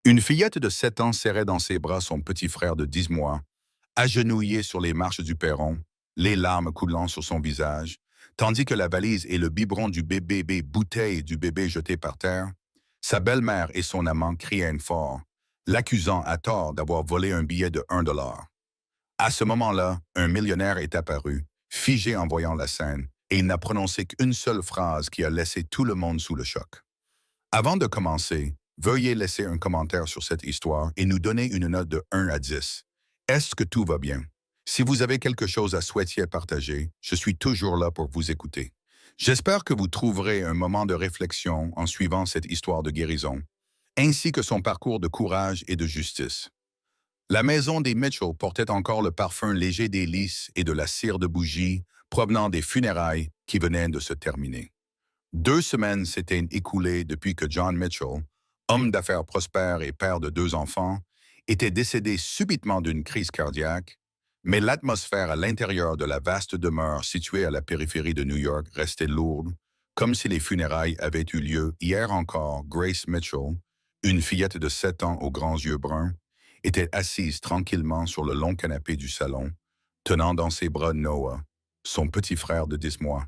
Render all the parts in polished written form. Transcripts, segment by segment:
Une fillette de 7 ans serrait dans ses bras son petit frère de 10 mois, agenouillé sur les marches du perron, les larmes coulant sur son visage, tandis que la valise et le biberon du bébé bouteille du bébé jeté par terre. Sa belle-mère et son amant criaient fort, l'accusant à tort d'avoir volé un billet de 1 dollar. À ce moment-là, un millionnaire est apparu, figé en voyant la scène, et il n'a prononcé qu'une seule phrase qui a laissé tout le monde sous le choc. Avant de commencer, veuillez laisser un commentaire sur cette histoire et nous donner une note de 1 à 10. Est-ce que tout va bien? Si vous avez quelque chose à souhaiter partager, je suis toujours là pour vous écouter. J'espère que vous trouverez un moment de réflexion en suivant cette histoire de guérison, ainsi que son parcours de courage et de justice. La maison des Mitchell portait encore le parfum léger des lys et de la cire de bougie provenant des funérailles qui venaient de se terminer. 2 semaines s'étaient écoulées depuis que John Mitchell, homme d'affaires prospère et père de 2 enfants, était décédé subitement d'une crise cardiaque, mais l'atmosphère à l'intérieur de la vaste demeure située à la périphérie de New York restait lourde, comme si les funérailles avaient eu lieu hier encore. Grace Mitchell, une fillette de 7 ans aux grands yeux bruns, était assise tranquillement sur le long canapé du salon, tenant dans ses bras Noah, son petit frère de 10 mois.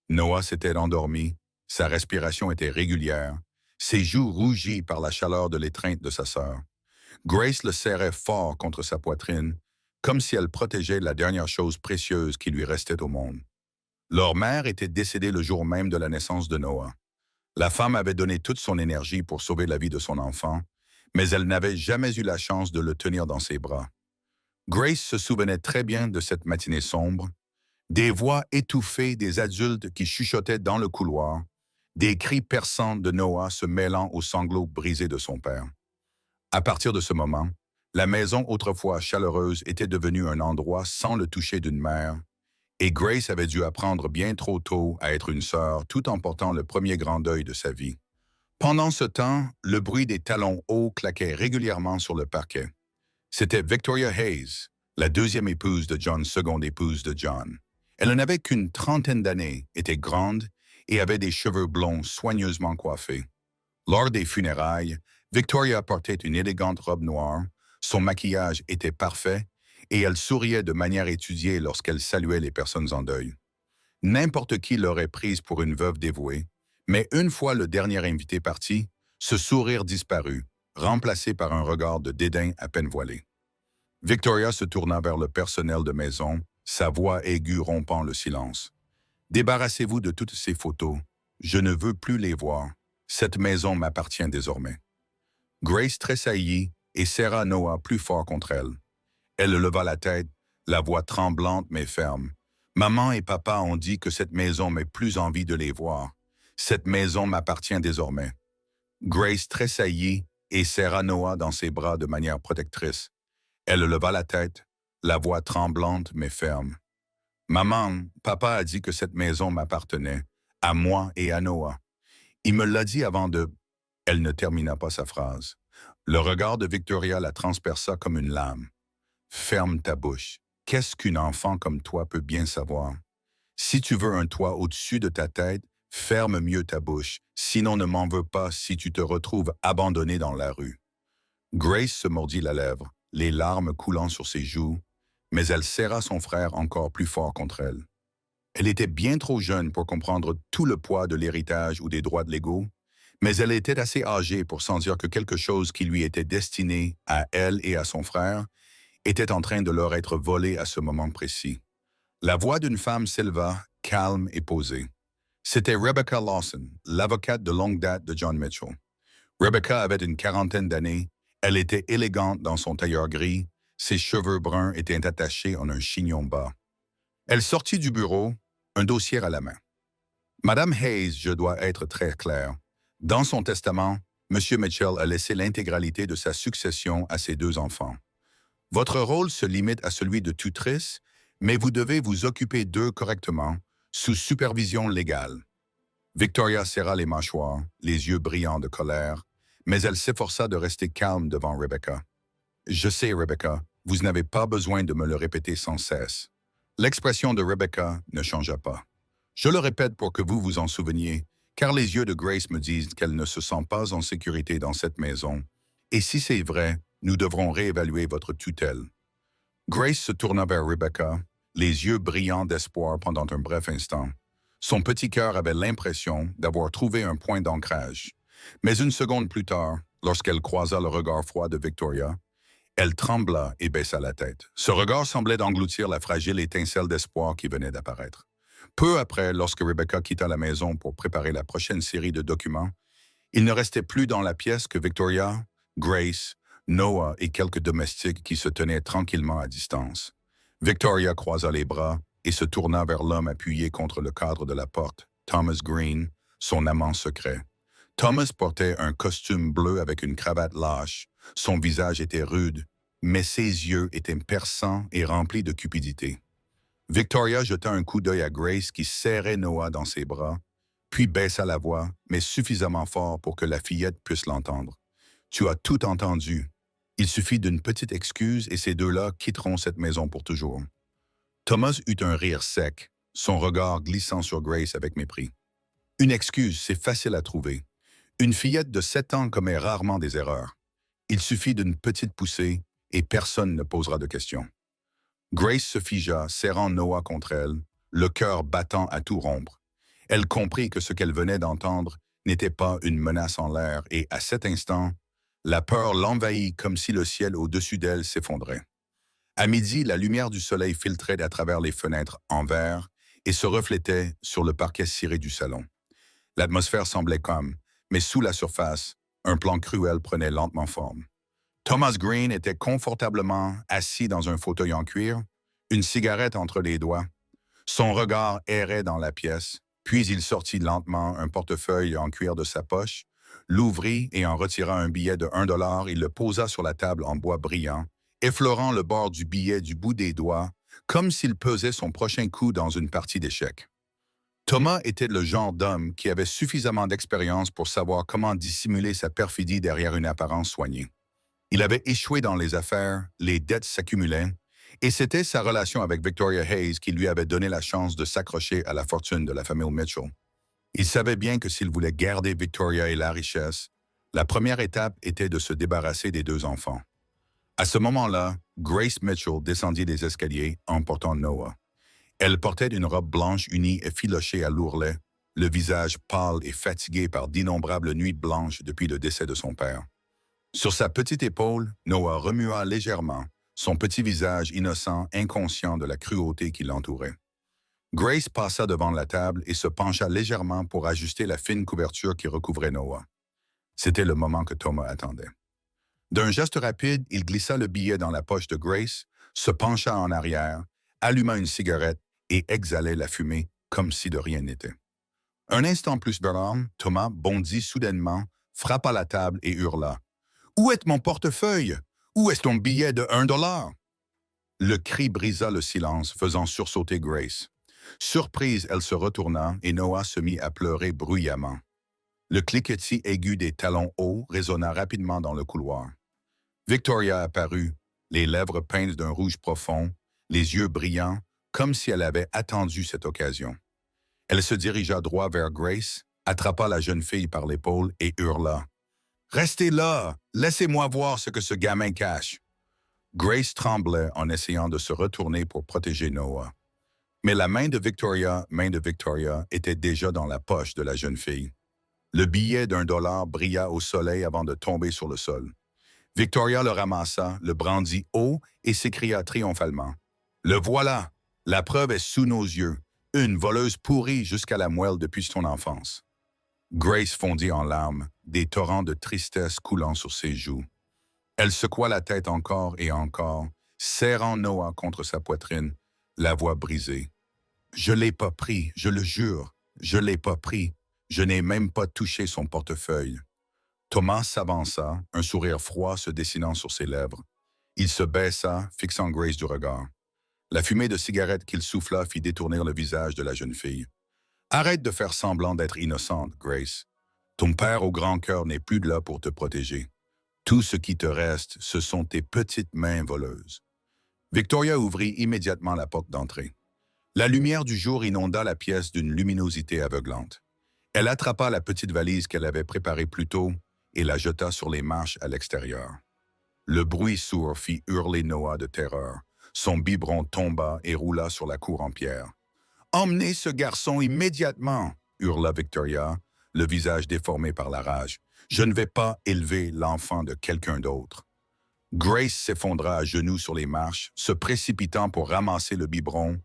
Noah s'était endormi, sa respiration était régulière, ses joues rougies par la chaleur de l'étreinte de sa sœur. Grace le serrait fort contre sa poitrine, comme si elle protégeait la dernière chose précieuse qui lui restait au monde. Leur mère était décédée le jour même de la naissance de Noah. La femme avait donné toute son énergie pour sauver la vie de son enfant, mais elle n'avait jamais eu la chance de le tenir dans ses bras. Grace se souvenait très bien de cette matinée sombre, des voix étouffées des adultes qui chuchotaient dans le couloir, des cris perçants de Noah se mêlant aux sanglots brisés de son père. À partir de ce moment, la maison autrefois chaleureuse était devenue un endroit sans le toucher d'une mère, et Grace avait dû apprendre bien trop tôt à être une sœur tout en portant le premier grand deuil de sa vie. Pendant ce temps, le bruit des talons hauts claquait régulièrement sur le parquet. C'était Victoria Hayes, la deuxième épouse de John, seconde épouse de John. Elle n'avait qu'une trentaine d'années, était grande et avait des cheveux blonds soigneusement coiffés. Lors des funérailles, Victoria portait une élégante robe noire, son maquillage était parfait et elle souriait de manière étudiée lorsqu'elle saluait les personnes en deuil. N'importe qui l'aurait prise pour une veuve dévouée, mais une fois le dernier invité parti, ce sourire disparut, remplacé par un regard de dédain à peine voilé. Victoria se tourna vers le personnel de maison, sa voix aiguë rompant le silence. « Débarrassez-vous de toutes ces photos. Je ne veux plus les voir. Cette maison m'appartient désormais. » Grace tressaillit et serra Noah plus fort contre elle. Elle leva la tête, la voix tremblante mais ferme. « Maman et papa ont dit que cette maison m'ait plus envie de les voir. Cette maison m'appartient désormais. » Grace tressaillit et serra Noah dans ses bras de manière protectrice. Elle leva la tête, la voix tremblante mais ferme. « Maman, papa a dit que cette maison m'appartenait, à moi et à Noah. Il me l'a dit avant de... » Elle ne termina pas sa phrase. Le regard de Victoria la transperça comme une lame. « Ferme ta bouche. Qu'est-ce qu'une enfant comme toi peut bien savoir? Si tu veux un toit au-dessus de ta tête, ferme mieux ta bouche, sinon ne m'en veux pas si tu te retrouves abandonné dans la rue. » Grace se mordit la lèvre, les larmes coulant sur ses joues, mais elle serra son frère encore plus fort contre elle. Elle était bien trop jeune pour comprendre tout le poids de l'héritage ou des droits légaux, mais elle était assez âgée pour sentir que quelque chose qui lui était destiné à elle et à son frère était en train de leur être volé à ce moment précis. La voix d'une femme s'éleva, calme et posée. C'était Rebecca Lawson, l'avocate de longue date de John Mitchell. Rebecca avait une quarantaine d'années, elle était élégante dans son tailleur gris, ses cheveux bruns étaient attachés en un chignon bas. Elle sortit du bureau, un dossier à la main. « Madame Hayes, je dois être très clair. Dans son testament, M. Mitchell a laissé l'intégralité de sa succession à ses 2 enfants. Votre rôle se limite à celui de tutrice, mais vous devez vous occuper d'eux correctement, sous supervision légale. » Victoria serra les mâchoires, les yeux brillants de colère, mais elle s'efforça de rester calme devant Rebecca. « Je sais, Rebecca, vous n'avez pas besoin de me le répéter sans cesse. » L'expression de Rebecca ne changea pas. « Je le répète pour que vous vous en souveniez, car les yeux de Grace me disent qu'elle ne se sent pas en sécurité dans cette maison Et si c'est vrai, nous devrons réévaluer votre tutelle. Grace se tourna vers Rebecca, les yeux brillants d'espoir pendant un bref instant. Son petit cœur avait l'impression d'avoir trouvé un point d'ancrage. Mais une seconde plus tard, lorsqu'elle croisa le regard froid de Victoria, elle trembla et baissa la tête. Ce regard semblait engloutir la fragile étincelle d'espoir qui venait d'apparaître. Peu après, lorsque Rebecca quitta la maison pour préparer la prochaine série de documents, il ne restait plus dans la pièce que Victoria, Grace, Noah et quelques domestiques qui se tenaient tranquillement à distance. Victoria croisa les bras et se tourna vers l'homme appuyé contre le cadre de la porte, Thomas Green, son amant secret. Thomas portait un costume bleu avec une cravate lâche. Son visage était rude, mais ses yeux étaient perçants et remplis de cupidité. Victoria jeta un coup d'œil à Grace qui serrait Noah dans ses bras, puis baissa la voix, mais suffisamment fort pour que la fillette puisse l'entendre. « Tu as tout entendu. Il suffit d'une petite excuse et ces deux-là quitteront cette maison pour toujours. » Thomas eut un rire sec, son regard glissant sur Grace avec mépris. « Une excuse, c'est facile à trouver. Une fillette de 7 ans commet rarement des erreurs. Il suffit d'une petite poussée et personne ne posera de questions. » Grace se figea, serrant Noah contre elle, le cœur battant à tout rompre. Elle comprit que ce qu'elle venait d'entendre n'était pas une menace en l'air et, à cet instant, la peur l'envahit comme si le ciel au-dessus d'elle s'effondrait. À midi, la lumière du soleil filtrait à travers les fenêtres en verre et se reflétait sur le parquet ciré du salon. L'atmosphère semblait calme, mais sous la surface, un plan cruel prenait lentement forme. Thomas Green était confortablement assis dans un fauteuil en cuir, une cigarette entre les doigts. Son regard errait dans la pièce, puis il sortit lentement un portefeuille en cuir de sa poche, l'ouvrit et en retira un billet de 1 $, il le posa sur la table en bois brillant, effleurant le bord du billet du bout des doigts, comme s'il pesait son prochain coup dans une partie d'échecs. Thomas était le genre d'homme qui avait suffisamment d'expérience pour savoir comment dissimuler sa perfidie derrière une apparence soignée. Il avait échoué dans les affaires, les dettes s'accumulaient, et c'était sa relation avec Victoria Hayes qui lui avait donné la chance de s'accrocher à la fortune de la famille Mitchell. Il savait bien que s'il voulait garder Victoria et la richesse, la première étape était de se débarrasser des 2 enfants. À ce moment-là, Grace Mitchell descendit les escaliers en portant Noah. Elle portait une robe blanche unie et filochée à l'ourlet, le visage pâle et fatigué par d'innombrables nuits blanches depuis le décès de son père. Sur sa petite épaule, Noah remua légèrement, son petit visage innocent, inconscient de la cruauté qui l'entourait. Grace passa devant la table et se pencha légèrement pour ajuster la fine couverture qui recouvrait Noah. C'était le moment que Thomas attendait. D'un geste rapide, il glissa le billet dans la poche de Grace, se pencha en arrière, alluma une cigarette et exhalait la fumée comme si de rien n'était. Un instant plus tard, Thomas bondit soudainement, frappa la table et hurla. « Où est mon portefeuille? Où est ton billet de 1 $? » Le cri brisa le silence, faisant sursauter Grace. Surprise, elle se retourna et Noah se mit à pleurer bruyamment. Le cliquetis aigu des talons hauts résonna rapidement dans le couloir. Victoria apparut, les lèvres peintes d'un rouge profond, les yeux brillants, comme si elle avait attendu cette occasion. Elle se dirigea droit vers Grace, attrapa la jeune fille par l'épaule et hurla. « Restez là! Laissez-moi voir ce que ce gamin cache! » Grace tremblait en essayant de se retourner pour protéger Noah. Mais la main de Victoria, était déjà dans la poche de la jeune fille. Le billet d'1 $ brilla au soleil avant de tomber sur le sol. Victoria le ramassa, le brandit haut et s'écria triomphalement. « Le voilà! La preuve est sous nos yeux. Une voleuse pourrie jusqu'à la moelle depuis son enfance. » Grace fondit en larmes, des torrents de tristesse coulant sur ses joues. Elle secoua la tête encore et encore, serrant Noah contre sa poitrine, la voix brisée. « Je l'ai pas pris, je le jure. Je l'ai pas pris. Je n'ai même pas touché son portefeuille. » Thomas s'avança, un sourire froid se dessinant sur ses lèvres. Il se baissa, fixant Grace du regard. La fumée de cigarette qu'il souffla fit détourner le visage de la jeune fille. « Arrête de faire semblant d'être innocente, Grace. Ton père au grand cœur n'est plus là pour te protéger. Tout ce qui te reste, ce sont tes petites mains voleuses. » Victoria ouvrit immédiatement la porte d'entrée. La lumière du jour inonda la pièce d'une luminosité aveuglante. Elle attrapa la petite valise qu'elle avait préparée plus tôt et la jeta sur les marches à l'extérieur. Le bruit sourd fit hurler Noah de terreur. Son biberon tomba et roula sur la cour en pierre. « Emmenez ce garçon immédiatement !» hurla Victoria, le visage déformé par la rage. « Je ne vais pas élever l'enfant de quelqu'un d'autre. » Grace s'effondra à genoux sur les marches, se précipitant pour ramasser le biberon,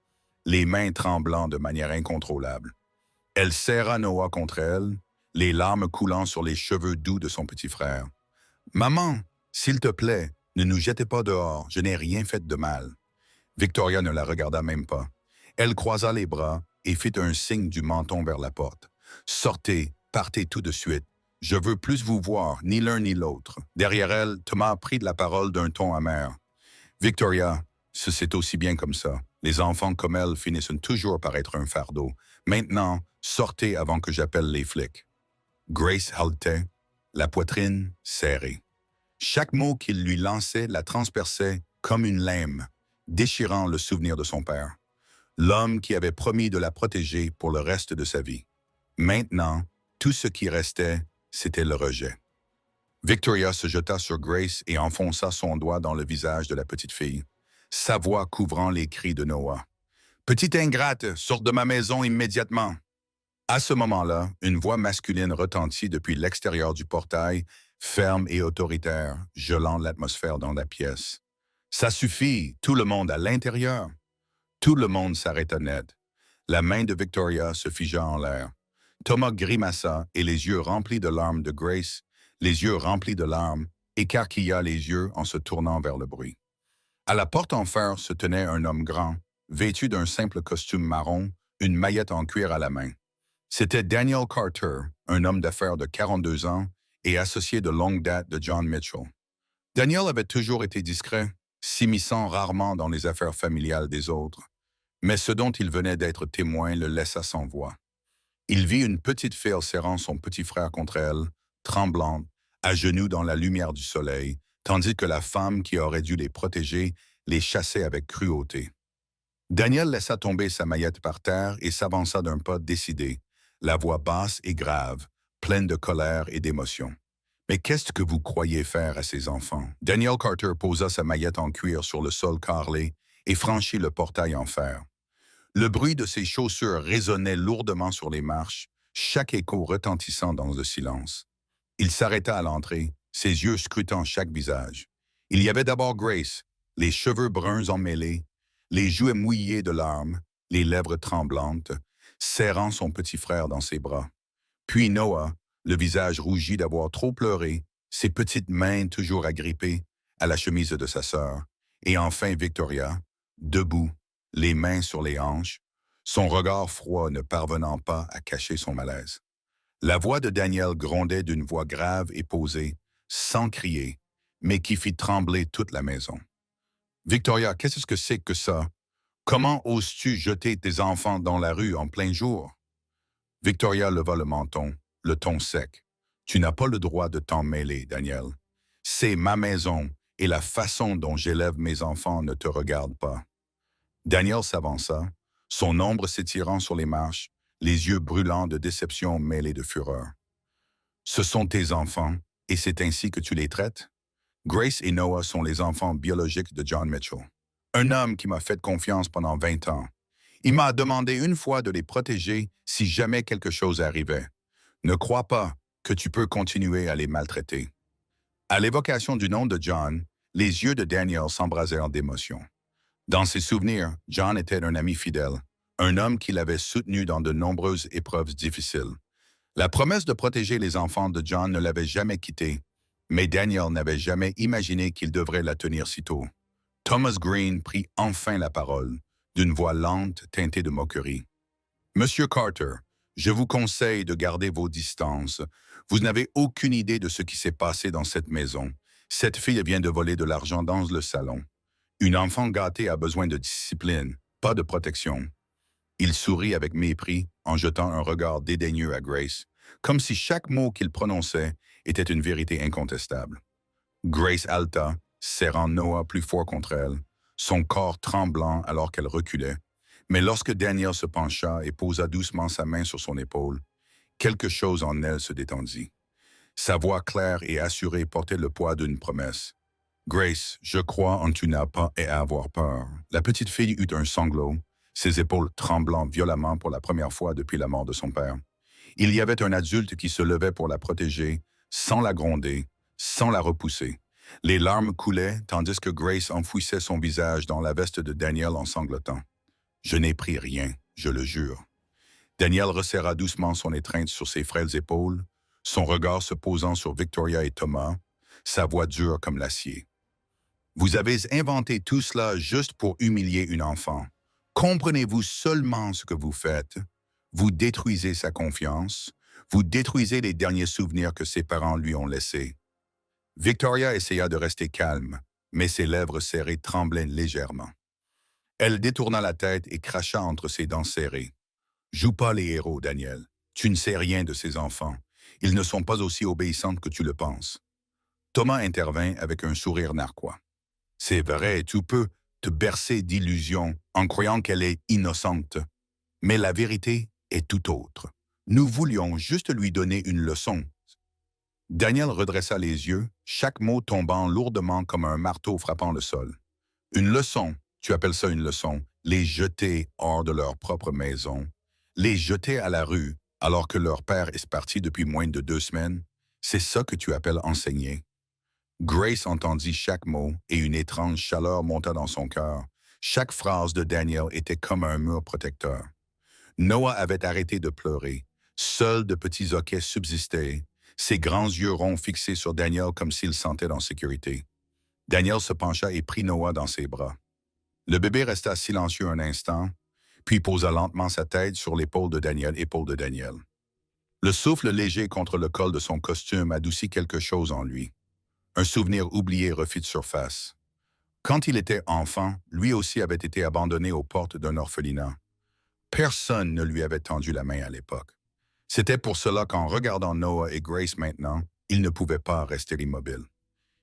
les mains tremblant de manière incontrôlable. Elle serra Noah contre elle, les larmes coulant sur les cheveux doux de son petit frère. « Maman, s'il te plaît, ne nous jetez pas dehors, je n'ai rien fait de mal. » Victoria ne la regarda même pas. Elle croisa les bras et fit un signe du menton vers la porte. « Sortez, partez tout de suite. Je veux plus vous voir, ni l'un ni l'autre. » Derrière elle, Thomas prit la parole d'un ton amer. « Victoria, c'est aussi bien comme ça. Les enfants comme elle finissent toujours par être un fardeau. Maintenant, sortez avant que j'appelle les flics. » Grace haletait, la poitrine serrée. Chaque mot qu'il lui lançait la transperçait comme une lame, déchirant le souvenir de son père. L'homme qui avait promis de la protéger pour le reste de sa vie. Maintenant, tout ce qui restait, c'était le rejet. Victoria se jeta sur Grace et enfonça son doigt dans le visage de la petite fille, sa voix couvrant les cris de Noah. « Petite ingrate, sors de ma maison immédiatement !» À ce moment-là, une voix masculine retentit depuis l'extérieur du portail, ferme et autoritaire, gelant l'atmosphère dans la pièce. « Ça suffit, tout le monde à l'intérieur !» Tout le monde s'arrêta net. La main de Victoria se figea en l'air. Thomas grimaça et les yeux remplis de larmes de Grace, les yeux remplis de larmes, écarquilla les yeux en se tournant vers le bruit. À la porte en fer se tenait un homme grand, vêtu d'un simple costume marron, une maillette en cuir à la main. C'était Daniel Carter, un homme d'affaires de 42 ans et associé de longue date de John Mitchell. Daniel avait toujours été discret, s'immisçant rarement dans les affaires familiales des autres, mais ce dont il venait d'être témoin le laissa sans voix. Il vit une petite fille serrant son petit frère contre elle, tremblante, à genoux dans la lumière du soleil, tandis que la femme qui aurait dû les protéger les chassait avec cruauté. Daniel laissa tomber sa maillette par terre et s'avança d'un pas décidé, la voix basse et grave, pleine de colère et d'émotion. « Mais qu'est-ce que vous croyez faire à ces enfants? » Daniel Carter posa sa maillette en cuir sur le sol carrelé et franchit le portail en fer. Le bruit de ses chaussures résonnait lourdement sur les marches, chaque écho retentissant dans le silence. Il s'arrêta à l'entrée, ses yeux scrutant chaque visage. Il y avait d'abord Grace, les cheveux bruns emmêlés, les joues mouillées de larmes, les lèvres tremblantes, serrant son petit frère dans ses bras. Puis Noah, le visage rougi d'avoir trop pleuré, ses petites mains toujours agrippées à la chemise de sa sœur. Et enfin Victoria, debout, les mains sur les hanches, son regard froid ne parvenant pas à cacher son malaise. La voix de Daniel grondait d'une voix grave et posée, sans crier, mais qui fit trembler toute la maison. « Victoria, qu'est-ce que c'est que ça? Comment oses-tu jeter tes enfants dans la rue en plein jour? » Victoria leva le menton, le ton sec. « Tu n'as pas le droit de t'en mêler, Daniel. C'est ma maison et la façon dont j'élève mes enfants ne te regarde pas. » Daniel s'avança, son ombre s'étirant sur les marches, les yeux brûlants de déception mêlés de fureur. « Ce sont tes enfants, et c'est ainsi que tu les traites? Grace et Noah sont les enfants biologiques de John Mitchell. Un homme qui m'a fait confiance pendant 20 ans. Il m'a demandé une fois de les protéger si jamais quelque chose arrivait. Ne crois pas que tu peux continuer à les maltraiter. » À l'évocation du nom de John, les yeux de Daniel s'embrasèrent d'émotion. Dans ses souvenirs, John était un ami fidèle, un homme qui l'avait soutenu dans de nombreuses épreuves difficiles. La promesse de protéger les enfants de John ne l'avait jamais quitté, mais Daniel n'avait jamais imaginé qu'il devrait la tenir si tôt. Thomas Green prit enfin la parole, d'une voix lente teintée de moquerie. « Monsieur Carter, je vous conseille de garder vos distances. Vous n'avez aucune idée de ce qui s'est passé dans cette maison. Cette fille vient de voler de l'argent dans le salon. Une enfant gâtée a besoin de discipline, pas de protection. » Il sourit avec mépris en jetant un regard dédaigneux à Grace, comme si chaque mot qu'il prononçait était une vérité incontestable. Grace haleta, serrant Noah plus fort contre elle, son corps tremblant alors qu'elle reculait. Mais lorsque Daniel se pencha et posa doucement sa main sur son épaule, quelque chose en elle se détendit. Sa voix claire et assurée portait le poids d'une promesse. Grace, je crois en tu n'as pas à avoir peur. La petite fille eut un sanglot, ses épaules tremblant violemment pour la première fois depuis la mort de son père. Il y avait un adulte qui se levait pour la protéger, sans la gronder, sans la repousser. Les larmes coulaient, tandis que Grace enfouissait son visage dans la veste de Daniel en sanglotant. « Je n'ai pris rien, je le jure. » Daniel resserra doucement son étreinte sur ses frêles épaules, son regard se posant sur Victoria et Thomas, sa voix dure comme l'acier. « Vous avez inventé tout cela juste pour humilier une enfant. Comprenez-vous seulement ce que vous faites? Vous détruisez sa confiance, vous détruisez les derniers souvenirs que ses parents lui ont laissés. » Victoria essaya de rester calme, mais ses lèvres serrées tremblaient légèrement. Elle détourna la tête et cracha entre ses dents serrées. « Joue pas les héros, Daniel. Tu ne sais rien de ces enfants. Ils ne sont pas aussi obéissants que tu le penses. » Thomas intervint avec un sourire narquois. « C'est vrai, tu peux te bercer d'illusions en croyant qu'elle est innocente. Mais la vérité est tout autre. Nous voulions juste lui donner une leçon. » Daniel redressa les yeux, chaque mot tombant lourdement comme un marteau frappant le sol. « Une leçon, tu appelles ça une leçon, les jeter hors de leur propre maison, les jeter à la rue alors que leur père est parti depuis moins de 2 semaines, c'est ça que tu appelles enseigner. » Grace entendit chaque mot et une étrange chaleur monta dans son cœur. Chaque phrase de Daniel était comme un mur protecteur. Noah avait arrêté de pleurer. Seuls de petits hoquets subsistaient, ses grands yeux ronds fixés sur Daniel comme s'il se sentait en sécurité. Daniel se pencha et prit Noah dans ses bras. Le bébé resta silencieux un instant, puis posa lentement sa tête sur l'épaule de Daniel. Le souffle léger contre le col de son costume adoucit quelque chose en lui. Un souvenir oublié refit de surface. Quand il était enfant, lui aussi avait été abandonné aux portes d'un orphelinat. Personne ne lui avait tendu la main à l'époque. C'était pour cela qu'en regardant Noah et Grace maintenant, il ne pouvait pas rester immobile.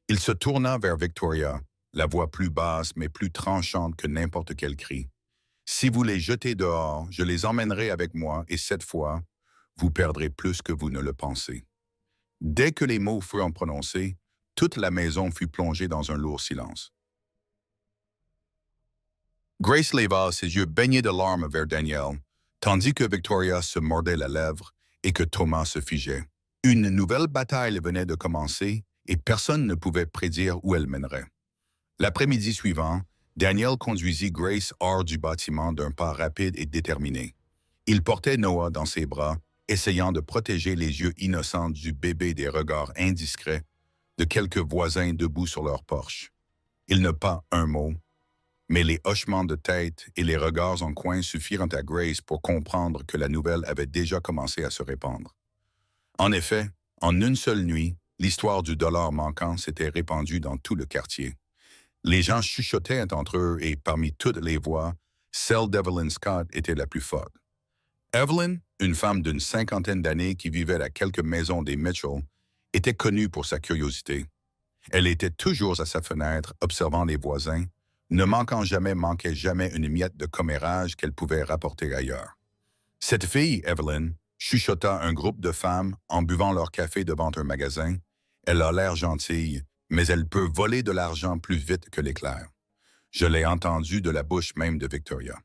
Il se tourna vers Victoria, la voix plus basse mais plus tranchante que n'importe quel cri. « Si vous les jetez dehors, je les emmènerai avec moi et cette fois, vous perdrez plus que vous ne le pensez. » Dès que les mots furent prononcés, toute la maison fut plongée dans un lourd silence. Grace leva ses yeux baignés de larmes vers Daniel, tandis que Victoria se mordait la lèvre et que Thomas se figeait. Une nouvelle bataille venait de commencer et personne ne pouvait prédire où elle mènerait. L'après-midi suivant, Daniel conduisit Grace hors du bâtiment d'un pas rapide et déterminé. Il portait Noah dans ses bras, essayant de protéger les yeux innocents du bébé des regards indiscrets de quelques voisins debout sur leur porche. Il ne pas un mot, mais les hochements de tête et les regards en coin suffirent à Grace pour comprendre que la nouvelle avait déjà commencé à se répandre. En effet, en une seule nuit, l'histoire du dollar manquant s'était répandue dans tout le quartier. Les gens chuchotaient entre eux et parmi toutes les voix, celle d'Evelyn Scott était la plus forte. Evelyn, une femme d'une 50aine d'années qui vivait à quelques maisons des Mitchell, était connue pour sa curiosité. Elle était toujours à sa fenêtre, observant les voisins, ne manquait jamais une miette de commérage qu'elle pouvait rapporter ailleurs. Cette fille, Evelyn, chuchota un groupe de femmes en buvant leur café devant un magasin. Elle a l'air gentille, mais elle peut voler de l'argent plus vite que l'éclair. Je l'ai entendu de la bouche même de Victoria.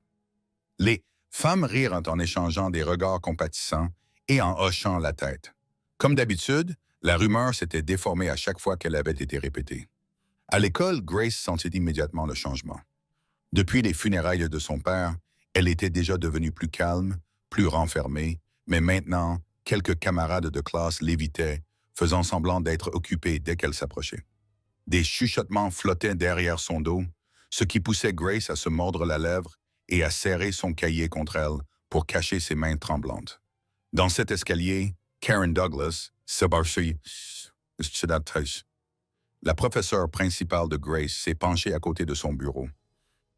Les femmes rirent en échangeant des regards compatissants et en hochant la tête. Comme d'habitude, la rumeur s'était déformée à chaque fois qu'elle avait été répétée. À l'école, Grace sentit immédiatement le changement. Depuis les funérailles de son père, elle était déjà devenue plus calme, plus renfermée, mais maintenant, quelques camarades de classe l'évitaient, faisant semblant d'être occupés dès qu'elle s'approchait. Des chuchotements flottaient derrière son dos, ce qui poussait Grace à se mordre la lèvre et à serrer son cahier contre elle pour cacher ses mains tremblantes. Dans cet escalier, Karen Douglas, la professeure principale de Grace, s'est penchée à côté de son bureau.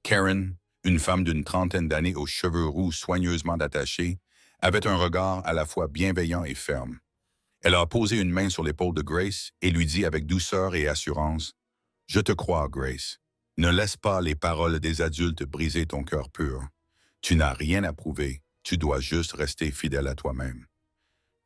Karen, une femme d'une 30aine d'années aux cheveux roux soigneusement attachés, avait un regard à la fois bienveillant et ferme. Elle a posé une main sur l'épaule de Grace et lui dit avec douceur et assurance, « Je te crois, Grace. Ne laisse pas les paroles des adultes briser ton cœur pur. Tu n'as rien à prouver, tu dois juste rester fidèle à toi-même. »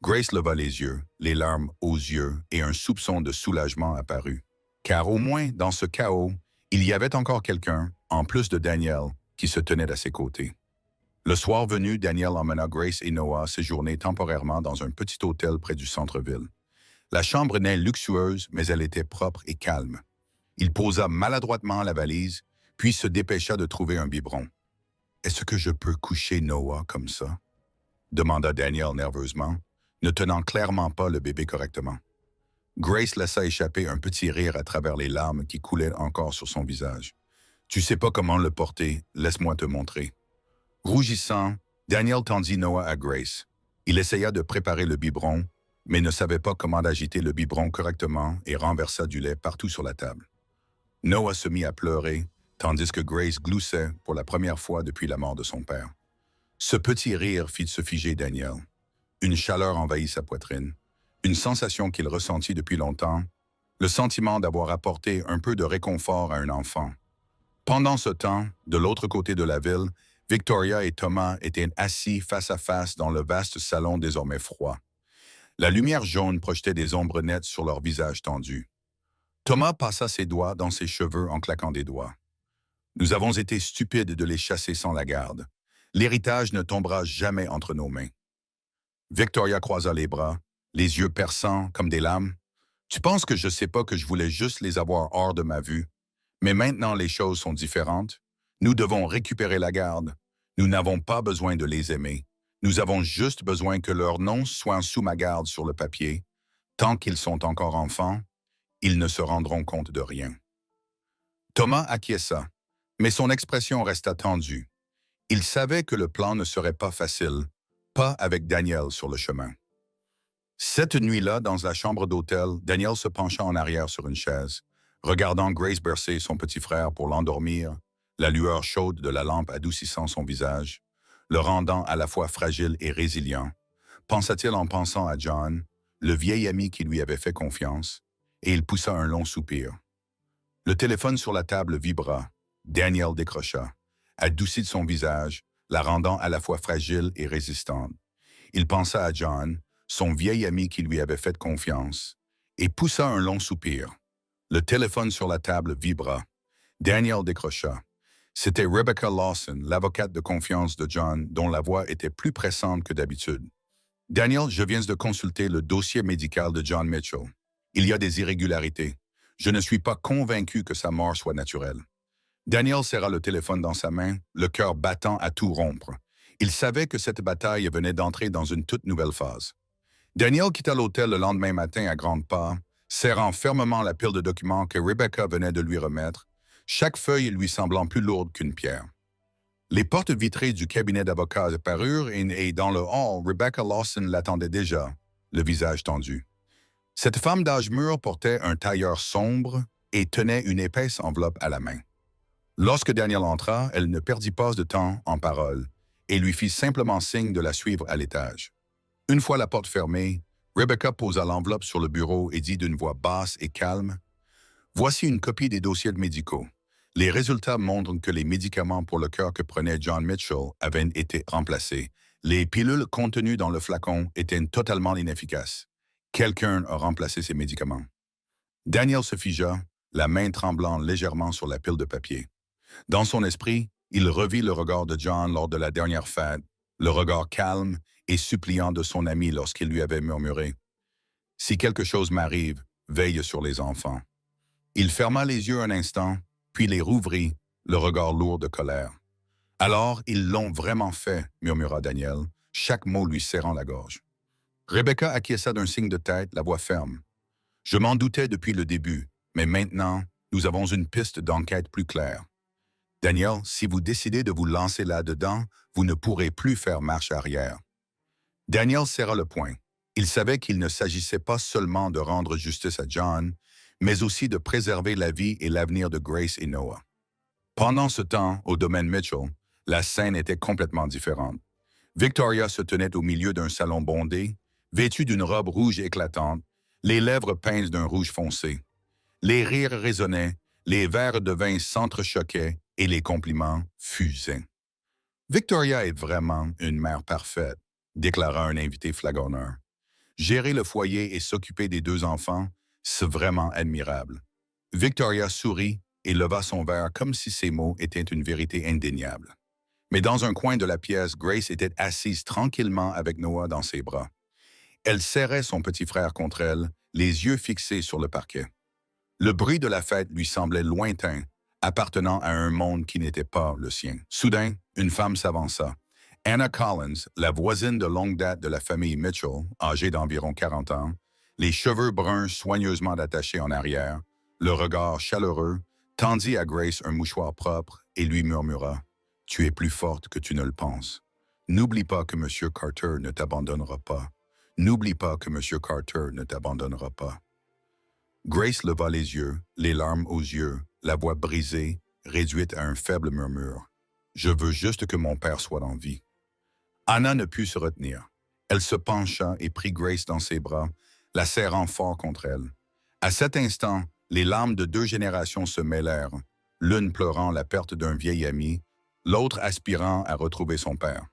Grace leva les yeux, les larmes aux yeux, et un soupçon de soulagement apparut. Car au moins, dans ce chaos, il y avait encore quelqu'un, en plus de Daniel, qui se tenait à ses côtés. Le soir venu, Daniel emmena Grace et Noah séjourner temporairement dans un petit hôtel près du centre-ville. La chambre n'est luxueuse, mais elle était propre et calme. Il posa maladroitement la valise, puis se dépêcha de trouver un biberon. « Est-ce que je peux coucher Noah comme ça? » demanda Daniel nerveusement, ne tenant clairement pas le bébé correctement. Grace laissa échapper un petit rire à travers les larmes qui coulaient encore sur son visage. « Tu sais pas comment le porter, laisse-moi te montrer. » Rougissant, Daniel tendit Noah à Grace. Il essaya de préparer le biberon, mais ne savait pas comment agiter le biberon correctement et renversa du lait partout sur la table. Noah se mit à pleurer, tandis que Grace gloussait pour la première fois depuis la mort de son père. Ce petit rire fit se figer Daniel. Une chaleur envahit sa poitrine, une sensation qu'il ressentit depuis longtemps, le sentiment d'avoir apporté un peu de réconfort à un enfant. Pendant ce temps, de l'autre côté de la ville, Victoria et Thomas étaient assis face à face dans le vaste salon désormais froid. La lumière jaune projetait des ombres nettes sur leurs visages tendus. Thomas passa ses doigts dans ses cheveux en claquant des doigts. « Nous avons été stupides de les chasser sans la garde. L'héritage ne tombera jamais entre nos mains. » Victoria croisa les bras, les yeux perçants comme des lames. « Tu penses que je sais pas que je voulais juste les avoir hors de ma vue? Mais maintenant les choses sont différentes. Nous devons récupérer la garde. Nous n'avons pas besoin de les aimer. Nous avons juste besoin que leurs noms soient sous ma garde sur le papier. Tant qu'ils sont encore enfants, ils ne se rendront compte de rien. » Thomas acquiesça, mais son expression resta tendue. Il savait que le plan ne serait pas facile, pas avec Daniel sur le chemin. Cette nuit-là, dans la chambre d'hôtel, Daniel se pencha en arrière sur une chaise, regardant Grace bercer son petit frère pour l'endormir, la lueur chaude de la lampe adoucissant son visage, le rendant à la fois fragile et résilient. Pensa-t-il en pensant à John, le vieil ami qui lui avait fait confiance, et il poussa un long soupir. Le téléphone sur la table vibra. Daniel décrocha, adouci de son visage, la rendant à la fois fragile et résistante. Il pensa à John, son vieil ami qui lui avait fait confiance, et poussa un long soupir. Le téléphone sur la table vibra. Daniel décrocha. C'était Rebecca Lawson, l'avocate de confiance de John, dont la voix était plus pressante que d'habitude. « Daniel, je viens de consulter le dossier médical de John Mitchell. Il y a des irrégularités. Je ne suis pas convaincu que sa mort soit naturelle. » Daniel serra le téléphone dans sa main, le cœur battant à tout rompre. Il savait que cette bataille venait d'entrer dans une toute nouvelle phase. Daniel quitta l'hôtel le lendemain matin à grands pas, serrant fermement la pile de documents que Rebecca venait de lui remettre, chaque feuille lui semblant plus lourde qu'une pierre. Les portes vitrées du cabinet d'avocats apparurent et dans le hall, Rebecca Lawson l'attendait déjà, le visage tendu. Cette femme d'âge mûr portait un tailleur sombre et tenait une épaisse enveloppe à la main. Lorsque Daniel entra, elle ne perdit pas de temps en paroles et lui fit simplement signe de la suivre à l'étage. Une fois la porte fermée, Rebecca posa l'enveloppe sur le bureau et dit d'une voix basse et calme, « Voici une copie des dossiers médicaux. Les résultats montrent que les médicaments pour le cœur que prenait John Mitchell avaient été remplacés. Les pilules contenues dans le flacon étaient totalement inefficaces. Quelqu'un a remplacé ces médicaments. » Daniel se figea, la main tremblant légèrement sur la pile de papier. Dans son esprit, il revit le regard de John lors de la dernière fête, le regard calme et suppliant de son ami lorsqu'il lui avait murmuré « Si quelque chose m'arrive, veille sur les enfants. » Il ferma les yeux un instant, puis les rouvrit, le regard lourd de colère. « Alors, ils l'ont vraiment fait, » murmura Daniel, chaque mot lui serrant la gorge. Rebecca acquiesça d'un signe de tête, la voix ferme. « Je m'en doutais depuis le début, mais maintenant, nous avons une piste d'enquête plus claire. Daniel, si vous décidez de vous lancer là-dedans, vous ne pourrez plus faire marche arrière. » Daniel serra le poing. Il savait qu'il ne s'agissait pas seulement de rendre justice à John, mais aussi de préserver la vie et l'avenir de Grace et Noah. Pendant ce temps, au domaine Mitchell, la scène était complètement différente. Victoria se tenait au milieu d'un salon bondé, vêtue d'une robe rouge éclatante, les lèvres peintes d'un rouge foncé. Les rires résonnaient, les verres de vin s'entrechoquaient et les compliments fusaient. « Victoria est vraiment une mère parfaite », déclara un invité flagonneur. Gérer le foyer et s'occuper des deux enfants, c'est vraiment admirable. Victoria sourit et leva son verre comme si ces mots étaient une vérité indéniable. Mais dans un coin de la pièce, Grace était assise tranquillement avec Noah dans ses bras. Elle serrait son petit frère contre elle, les yeux fixés sur le parquet. Le bruit de la fête lui semblait lointain, appartenant à un monde qui n'était pas le sien. Soudain, une femme s'avança. Anna Collins, la voisine de longue date de la famille Mitchell, âgée d'environ 40 ans, les cheveux bruns soigneusement attachés en arrière, le regard chaleureux, tendit à Grace un mouchoir propre et lui murmura « Tu es plus forte que tu ne le penses. N'oublie pas que M. Carter ne t'abandonnera pas. N'oublie pas que M. Carter ne t'abandonnera pas. » Grace leva les yeux, les larmes aux yeux, la voix brisée, réduite à un faible murmure. « Je veux juste que mon père soit en vie. » Anna ne put se retenir. Elle se pencha et prit Grace dans ses bras, la serrant fort contre elle. À cet instant, les larmes de deux générations se mêlèrent, l'une pleurant la perte d'un vieil ami, l'autre aspirant à retrouver son père.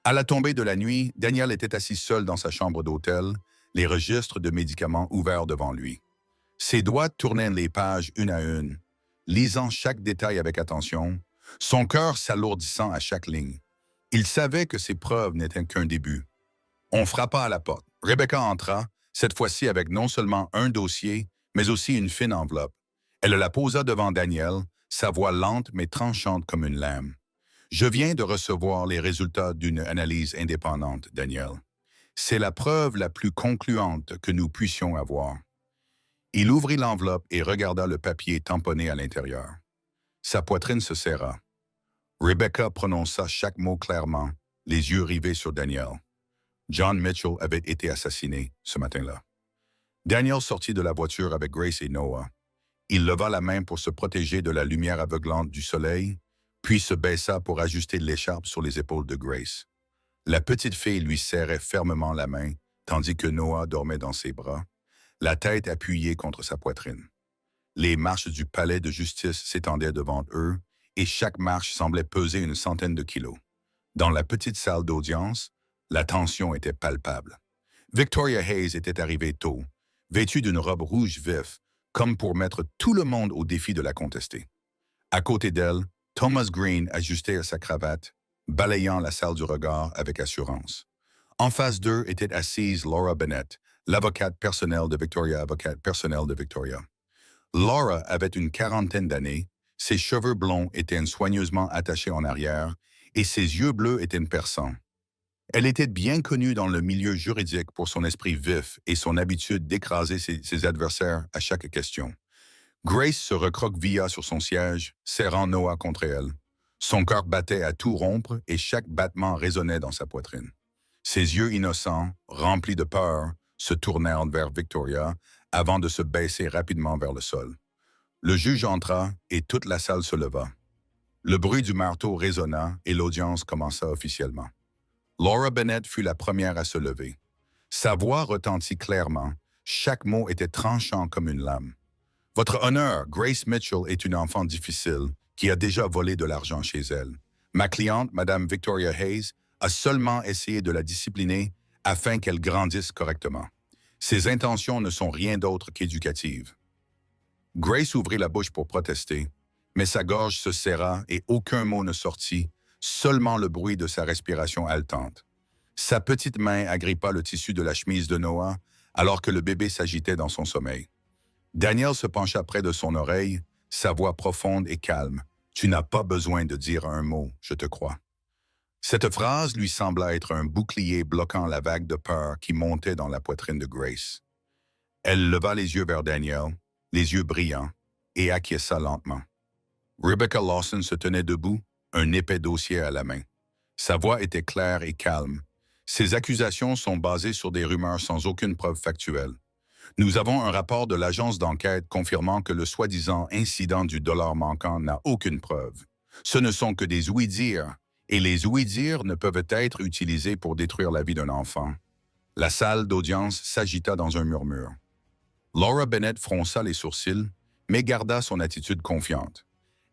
À la tombée de la nuit, Daniel était assis seul dans sa chambre d'hôtel, les registres de médicaments ouverts devant lui. Ses doigts tournaient les pages une à une, lisant chaque détail avec attention, son cœur s'alourdissant à chaque ligne. Il savait que ces preuves n'étaient qu'un début. On frappa à la porte. Rebecca entra, cette fois-ci avec non seulement un dossier, mais aussi une fine enveloppe. Elle la posa devant Daniel, sa voix lente mais tranchante comme une lame. « Je viens de recevoir les résultats d'une analyse indépendante, Daniel. C'est la preuve la plus concluante que nous puissions avoir. » Il ouvrit l'enveloppe et regarda le papier tamponné à l'intérieur. Sa poitrine se serra. Rebecca prononça chaque mot clairement, les yeux rivés sur Daniel. John Mitchell avait été assassiné ce matin-là. Daniel sortit de la voiture avec Grace et Noah. Il leva la main pour se protéger de la lumière aveuglante du soleil, puis se baissa pour ajuster l'écharpe sur les épaules de Grace. La petite fille lui serrait fermement la main, tandis que Noah dormait dans ses bras, la tête appuyée contre sa poitrine. Les marches du palais de justice s'étendaient devant eux, et chaque marche semblait peser une centaine de kilos. Dans la petite salle d'audience, la tension était palpable. Victoria Hayes était arrivée tôt, vêtue d'une robe rouge vif, comme pour mettre tout le monde au défi de la contester. À côté d'elle, Thomas Green ajustait sa cravate, balayant la salle du regard avec assurance. En face d'eux était assise Laura Bennett, l'avocate personnelle de Victoria, avocate personnelle de Victoria. Laura avait une quarantaine d'années, ses cheveux blonds étaient soigneusement attachés en arrière et ses yeux bleus étaient perçants. Elle était bien connue dans le milieu juridique pour son esprit vif et son habitude d'écraser ses adversaires à chaque question. Grace se recroquevilla sur son siège, serrant Noah contre elle. Son cœur battait à tout rompre et chaque battement résonnait dans sa poitrine. Ses yeux innocents, remplis de peur, se tournèrent vers Victoria avant de se baisser rapidement vers le sol. Le juge entra et toute la salle se leva. Le bruit du marteau résonna et l'audience commença officiellement. Laura Bennett fut la première à se lever. Sa voix retentit clairement. Chaque mot était tranchant comme une lame. « Votre honneur, Grace Mitchell est une enfant difficile qui a déjà volé de l'argent chez elle. Ma cliente, Madame Victoria Hayes, a seulement essayé de la discipliner afin qu'elle grandisse correctement. Ses intentions ne sont rien d'autre qu'éducatives. » Grace ouvrit la bouche pour protester, mais sa gorge se serra et aucun mot ne sortit, seulement le bruit de sa respiration haletante. Sa petite main agrippa le tissu de la chemise de Noah alors que le bébé s'agitait dans son sommeil. Daniel se pencha près de son oreille, sa voix profonde et calme. « Tu n'as pas besoin de dire un mot, je te crois. » Cette phrase lui sembla être un bouclier bloquant la vague de peur qui montait dans la poitrine de Grace. Elle leva les yeux vers Daniel, les yeux brillants, et acquiesça lentement. Rebecca Lawson se tenait debout, un épais dossier à la main. Sa voix était claire et calme. Ses accusations sont basées sur des rumeurs sans aucune preuve factuelle. Nous avons un rapport de l'agence d'enquête confirmant que le soi-disant incident du dollar manquant n'a aucune preuve. Ce ne sont que des ouï-dire, et les ouï-dire ne peuvent être utilisés pour détruire la vie d'un enfant. La salle d'audience s'agita dans un murmure. Laura Bennett fronça les sourcils, mais garda son attitude confiante.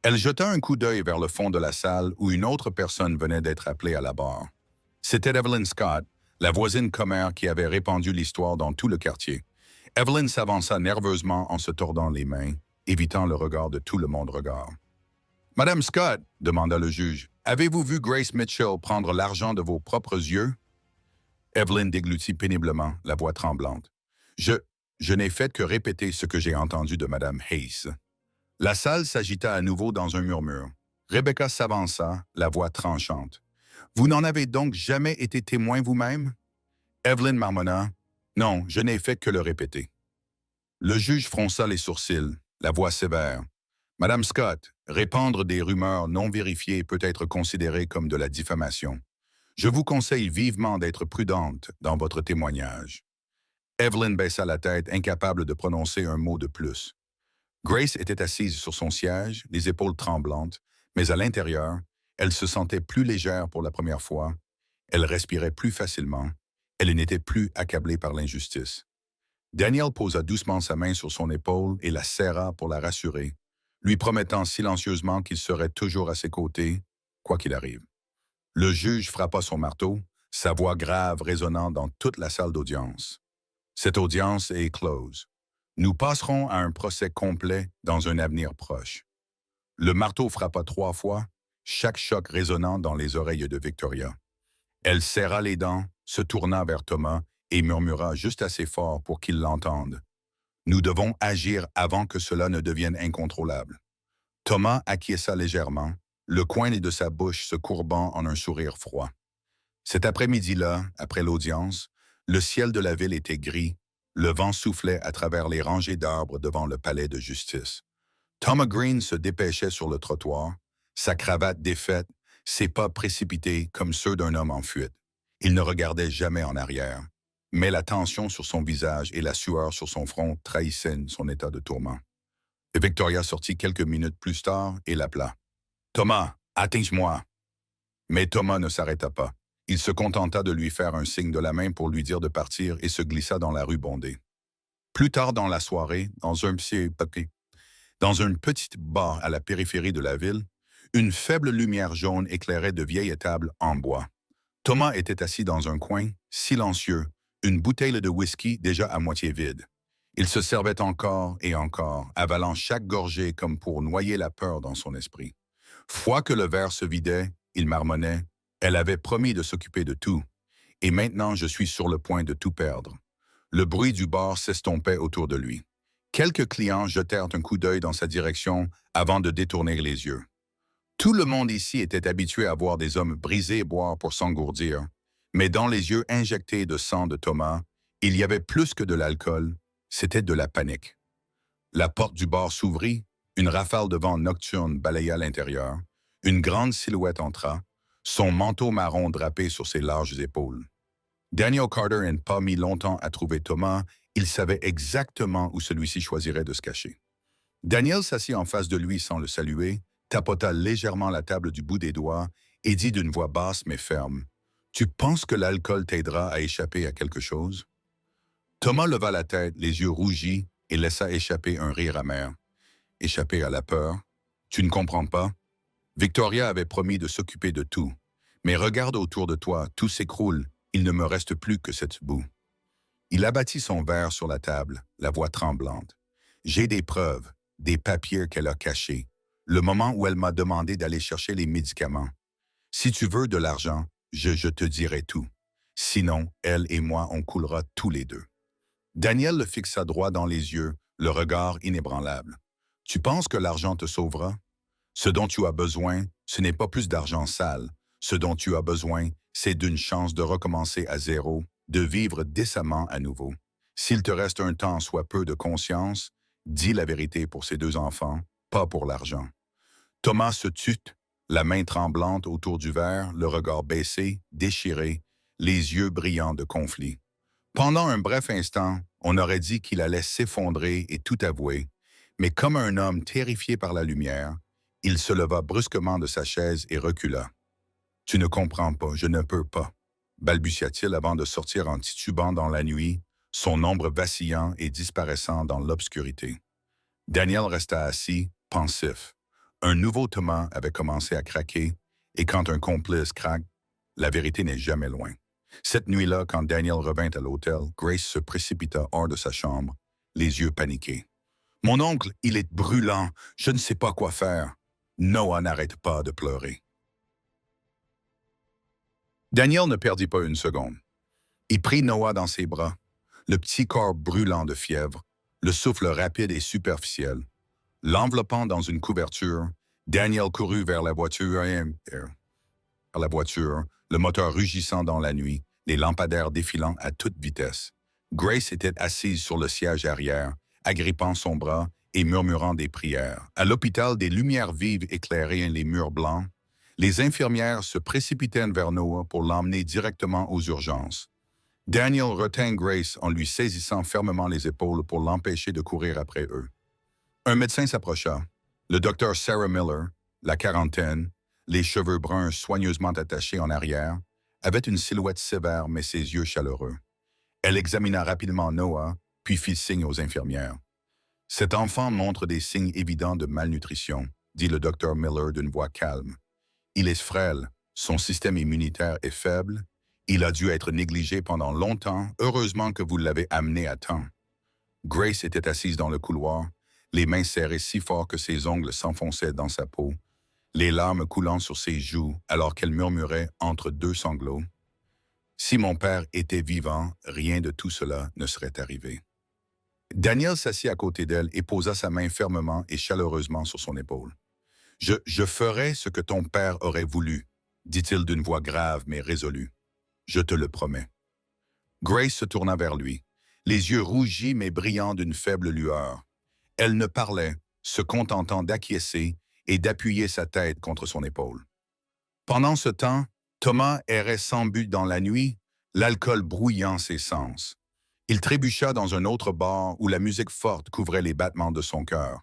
Elle jeta un coup d'œil vers le fond de la salle où une autre personne venait d'être appelée à la barre. C'était Evelyn Scott, la voisine commère qui avait répandu l'histoire dans tout le quartier. Evelyn s'avança nerveusement en se tordant les mains, évitant le regard de tout le monde regard. Madame Scott, demanda le juge, avez-vous vu Grace Mitchell prendre l'argent de vos propres yeux? Evelyn déglutit péniblement, la voix tremblante. Je n'ai fait que répéter ce que j'ai entendu de Madame Hayes. La salle s'agita à nouveau dans un murmure. Rebecca s'avança, la voix tranchante. Vous n'en avez donc jamais été témoin vous-même? Evelyn marmonna. Non, je n'ai fait que le répéter. Le juge fronça les sourcils, la voix sévère. Madame Scott, répandre des rumeurs non vérifiées peut être considéré comme de la diffamation. Je vous conseille vivement d'être prudente dans votre témoignage. Evelyn baissa la tête, incapable de prononcer un mot de plus. Grace était assise sur son siège, les épaules tremblantes, mais à l'intérieur, elle se sentait plus légère pour la première fois. Elle respirait plus facilement. Elle n'était plus accablée par l'injustice. Daniel posa doucement sa main sur son épaule et la serra pour la rassurer, lui promettant silencieusement qu'il serait toujours à ses côtés, quoi qu'il arrive. Le juge frappa son marteau, sa voix grave résonnant dans toute la salle d'audience. Cette audience est close. Nous passerons à un procès complet dans un avenir proche. Le marteau frappa 3 fois, chaque choc résonnant dans les oreilles de Victoria. Elle serra les dents, se tourna vers Thomas et murmura juste assez fort pour qu'il l'entende. Nous devons agir avant que cela ne devienne incontrôlable. Thomas acquiesça légèrement, le coin de sa bouche se courbant en un sourire froid. Cet après-midi-là, après l'audience, le ciel de la ville était gris, le vent soufflait à travers les rangées d'arbres devant le palais de justice. Thomas Green se dépêchait sur le trottoir, sa cravate défaite, ses pas précipités comme ceux d'un homme en fuite. Il ne regardait jamais en arrière, mais la tension sur son visage et la sueur sur son front trahissaient son état de tourment. Victoria sortit quelques minutes plus tard et l'appela. « Thomas, atteins-moi !» Mais Thomas ne s'arrêta pas. Il se contenta de lui faire un signe de la main pour lui dire de partir et se glissa dans la rue bondée. Plus tard dans la soirée, dans une petite bar à la périphérie de la ville, une faible lumière jaune éclairait de vieilles tables en bois. Thomas était assis dans un coin, silencieux, une bouteille de whisky déjà à moitié vide. Il se servait encore et encore, avalant chaque gorgée comme pour noyer la peur dans son esprit. Fois que le verre se vidait, il marmonnait. Elle avait promis de s'occuper de tout, et maintenant je suis sur le point de tout perdre. Le bruit du bar s'estompait autour de lui. Quelques clients jetèrent un coup d'œil dans sa direction avant de détourner les yeux. Tout le monde ici était habitué à voir des hommes brisés boire pour s'engourdir, mais dans les yeux injectés de sang de Thomas, il y avait plus que de l'alcool, c'était de la panique. La porte du bar s'ouvrit, une rafale de vent nocturne balaya l'intérieur, une grande silhouette entra, son manteau marron drapé sur ses larges épaules. Daniel Carter n'a pas mis longtemps à trouver Thomas, il savait exactement où celui-ci choisirait de se cacher. Daniel s'assit en face de lui sans le saluer, tapota légèrement la table du bout des doigts et dit d'une voix basse mais ferme, « Tu penses que l'alcool t'aidera à échapper à quelque chose? » Thomas leva la tête, les yeux rougis, et laissa échapper un rire amer. « Échapper à la peur? Tu ne comprends pas? Victoria avait promis de s'occuper de tout. Mais regarde autour de toi, tout s'écroule, il ne me reste plus que cette boue. » Il abattit son verre sur la table, la voix tremblante. « J'ai des preuves, des papiers qu'elle a cachés. Le moment où elle m'a demandé d'aller chercher les médicaments. Si tu veux de l'argent, je te dirai tout. Sinon, elle et moi, on coulera tous les deux. » Daniel le fixa droit dans les yeux, le regard inébranlable. « Tu penses que l'argent te sauvera? Ce dont tu as besoin, ce n'est pas plus d'argent sale. Ce dont tu as besoin, c'est d'une chance de recommencer à zéro, de vivre décemment à nouveau. S'il te reste un temps soit peu de conscience, dis la vérité pour ces 2 enfants, pas pour l'argent. » Thomas se tut, la main tremblante autour du verre, le regard baissé, déchiré, les yeux brillants de conflit. Pendant un bref instant, on aurait dit qu'il allait s'effondrer et tout avouer, mais comme un homme terrifié par la lumière, il se leva brusquement de sa chaise et recula. « Tu ne comprends pas, je ne peux pas, » balbutia-t-il avant de sortir en titubant dans la nuit, son ombre vacillant et disparaissant dans l'obscurité. Daniel resta assis, pensif. Un nouveau Thomas avait commencé à craquer, et quand un complice craque, la vérité n'est jamais loin. Cette nuit-là, quand Daniel revint à l'hôtel, Grace se précipita hors de sa chambre, les yeux paniqués. Mon oncle, il est brûlant, je ne sais pas quoi faire. Noah n'arrête pas de pleurer. Daniel ne perdit pas une seconde. Il prit Noah dans ses bras, le petit corps brûlant de fièvre, le souffle rapide et superficiel. L'enveloppant dans une couverture, Daniel courut vers la voiture, le moteur rugissant dans la nuit, les lampadaires défilant à toute vitesse. Grace était assise sur le siège arrière, agrippant son bras et murmurant des prières. À l'hôpital, des lumières vives éclairaient les murs blancs. Les infirmières se précipitaient vers Noah pour l'emmener directement aux urgences. Daniel retint Grace en lui saisissant fermement les épaules pour l'empêcher de courir après eux. Un médecin s'approcha. Le docteur Sarah Miller, la quarantaine, les cheveux bruns soigneusement attachés en arrière, avait une silhouette sévère mais ses yeux chaleureux. Elle examina rapidement Noah, puis fit signe aux infirmières. « Cet enfant montre des signes évidents de malnutrition, » dit le docteur Miller d'une voix calme. « Il est frêle, son système immunitaire est faible, il a dû être négligé pendant longtemps, heureusement que vous l'avez amené à temps. » Grace était assise dans le couloir, les mains serrées si fort que ses ongles s'enfonçaient dans sa peau, les larmes coulant sur ses joues alors qu'elle murmurait entre deux sanglots. « Si mon père était vivant, rien de tout cela ne serait arrivé. » Daniel s'assit à côté d'elle et posa sa main fermement et chaleureusement sur son épaule. « Je ferai ce que ton père aurait voulu, » dit-il d'une voix grave mais résolue. « Je te le promets. » Grace se tourna vers lui, les yeux rougis mais brillants d'une faible lueur. Elle ne parlait, se contentant d'acquiescer et d'appuyer sa tête contre son épaule. Pendant ce temps, Thomas errait sans but dans la nuit, l'alcool brouillant ses sens. Il trébucha dans un autre bar où la musique forte couvrait les battements de son cœur.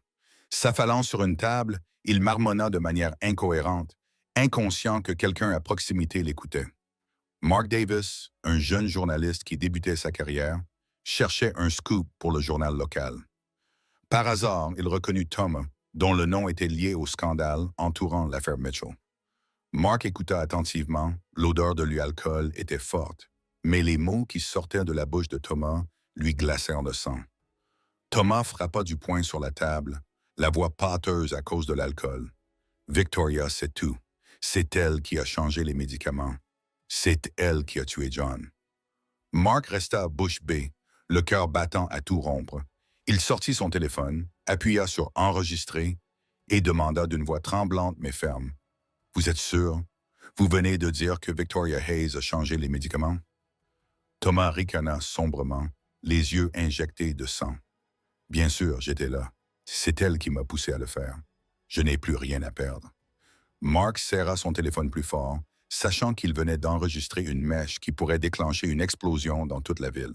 S'affalant sur une table, il marmonna de manière incohérente, inconscient que quelqu'un à proximité l'écoutait. Mark Davis, un jeune journaliste qui débutait sa carrière, cherchait un scoop pour le journal local. Par hasard, il reconnut Thomas, dont le nom était lié au scandale entourant l'affaire Mitchell. Mark écouta attentivement, l'odeur de l'alcool était forte, mais les mots qui sortaient de la bouche de Thomas lui glacèrent le sang. Thomas frappa du poing sur la table, la voix pâteuse à cause de l'alcool. « Victoria, c'est tout. C'est elle qui a changé les médicaments. C'est elle qui a tué John. » Mark resta bouche bée, le cœur battant à tout rompre. Il sortit son téléphone, appuya sur « Enregistrer » et demanda d'une voix tremblante mais ferme. « Vous êtes sûr? Vous venez de dire que Victoria Hayes a changé les médicaments? » Thomas ricana sombrement, les yeux injectés de sang. « Bien sûr, j'étais là. C'est elle qui m'a poussé à le faire. Je n'ai plus rien à perdre. » Mark serra son téléphone plus fort, sachant qu'il venait d'enregistrer une mèche qui pourrait déclencher une explosion dans toute la ville.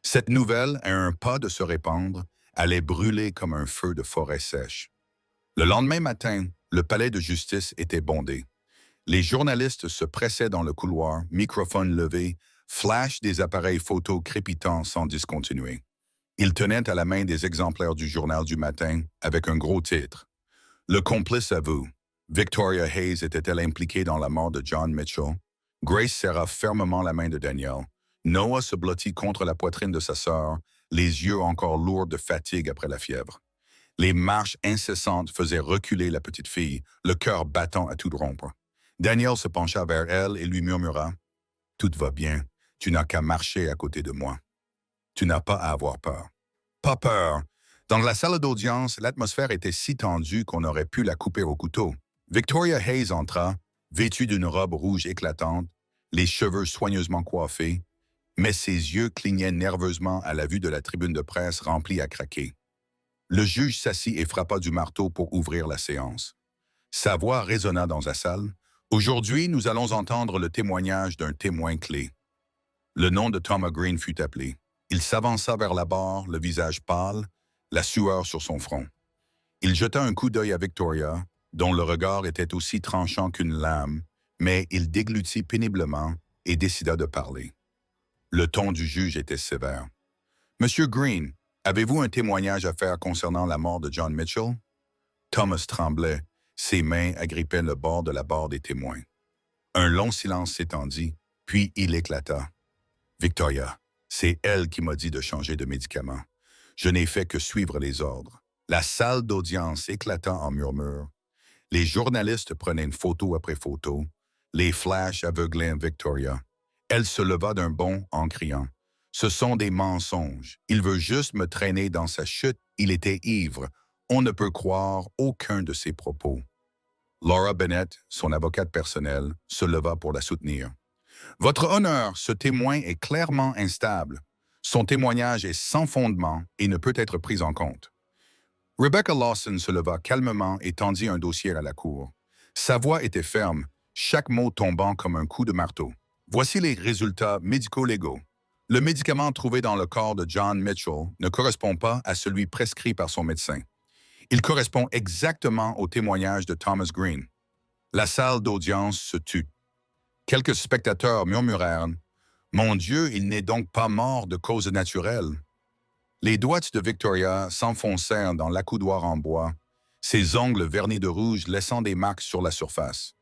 Cette nouvelle, à un pas de se répandre, allait brûler comme un feu de forêt sèche. Le lendemain matin, le palais de justice était bondé. Les journalistes se pressaient dans le couloir, microphone levé, flash des appareils photo crépitants sans discontinuer. Ils tenaient à la main des exemplaires du journal du matin avec un gros titre. « Le complice avoue. Victoria Hayes était-elle impliquée dans la mort de John Mitchell? » Grace serra fermement la main de Daniel. Noah se blottit contre la poitrine de sa sœur, les yeux encore lourds de fatigue après la fièvre. Les marches incessantes faisaient reculer la petite fille, le cœur battant à tout rompre. Daniel se pencha vers elle et lui murmura « Tout va bien, tu n'as qu'à marcher à côté de moi. Tu n'as pas à avoir peur. » Pas peur. Dans la salle d'audience, l'atmosphère était si tendue qu'on aurait pu la couper au couteau. Victoria Hayes entra, vêtue d'une robe rouge éclatante, les cheveux soigneusement coiffés, mais ses yeux clignaient nerveusement à la vue de la tribune de presse remplie à craquer. Le juge s'assit et frappa du marteau pour ouvrir la séance. Sa voix résonna dans la salle. « Aujourd'hui, nous allons entendre le témoignage d'un témoin clé. » Le nom de Thomas Green fut appelé. Il s'avança vers la barre, le visage pâle, la sueur sur son front. Il jeta un coup d'œil à Victoria, dont le regard était aussi tranchant qu'une lame, mais il déglutit péniblement et décida de parler. Le ton du juge était sévère. « Monsieur Green, avez-vous un témoignage à faire concernant la mort de John Mitchell? » Thomas tremblait, ses mains agrippaient le bord de la barre des témoins. Un long silence s'étendit, Puis il éclata. Victoria, c'est elle qui m'a dit de changer de médicament. Je n'ai fait que suivre les ordres. La salle d'audience éclata en murmures. Les journalistes prenaient une photo après photo. Les flashs aveuglaient Victoria. Elle se leva d'un bond en criant. Ce sont des mensonges. Il veut juste me traîner dans sa chute. Il était ivre. On ne peut croire aucun de ses propos. Laura Bennett, son avocate personnelle, se leva pour la soutenir. Votre honneur, ce témoin est clairement instable. Son témoignage est sans fondement et ne peut être pris en compte. Rebecca Lawson se leva calmement et tendit un dossier à la cour. Sa voix était ferme, chaque mot tombant comme un coup de marteau. Voici les résultats médico-légaux. Le médicament trouvé dans le corps de John Mitchell ne correspond pas à celui prescrit par son médecin. Il correspond exactement au témoignage de Thomas Green. La salle d'audience se tut. Quelques spectateurs murmurèrent « Mon Dieu, il n'est donc pas mort de cause naturelle ». Les doigts de Victoria s'enfoncèrent dans l'accoudoir en bois, ses ongles vernis de rouge laissant des marques sur la surface.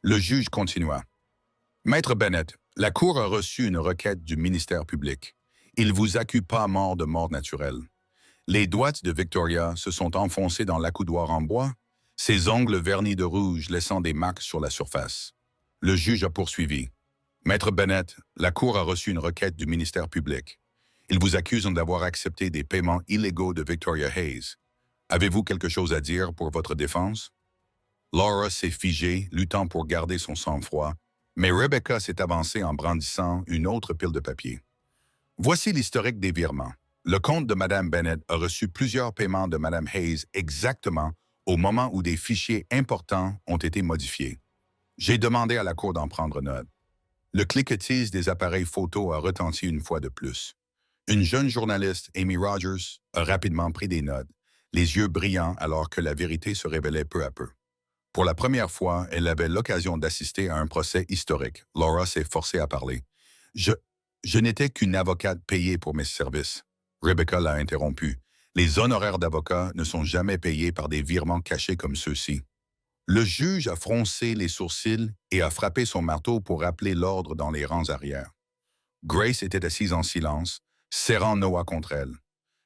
Le juge continua. « Maître Bennett, la Cour a reçu une requête du ministère public. Il vous accuse pas mort de mort naturelle. » Les doigts de Victoria se sont enfoncés dans l'accoudoir en bois, ses ongles vernis de rouge laissant des marques sur la surface. Le juge a poursuivi. « Maître Bennett, la Cour a reçu une requête du ministère public. Ils vous accusent d'avoir accepté des paiements illégaux de Victoria Hayes. Avez-vous quelque chose à dire pour votre défense? » Laura s'est figée, luttant pour garder son sang-froid, mais Rebecca s'est avancée en brandissant une autre pile de papier. Voici l'historique des virements. Le compte de Mme Bennett a reçu plusieurs paiements de Mme Hayes exactement au moment où des fichiers importants ont été modifiés. J'ai demandé à la Cour d'en prendre note. Le cliquetis des appareils photo a retenti une fois de plus. Une jeune journaliste, Amy Rogers, a rapidement pris des notes, les yeux brillants alors que la vérité se révélait peu à peu. Pour la première fois, elle avait l'occasion d'assister à un procès historique. Laura s'est forcée à parler. Je n'étais qu'une avocate payée pour mes services. Rebecca l'a interrompu. Les honoraires d'avocat ne sont jamais payés par des virements cachés comme ceux-ci. Le juge a froncé les sourcils et a frappé son marteau pour rappeler l'ordre dans les rangs arrière. Grace était assise en silence, serrant Noah contre elle.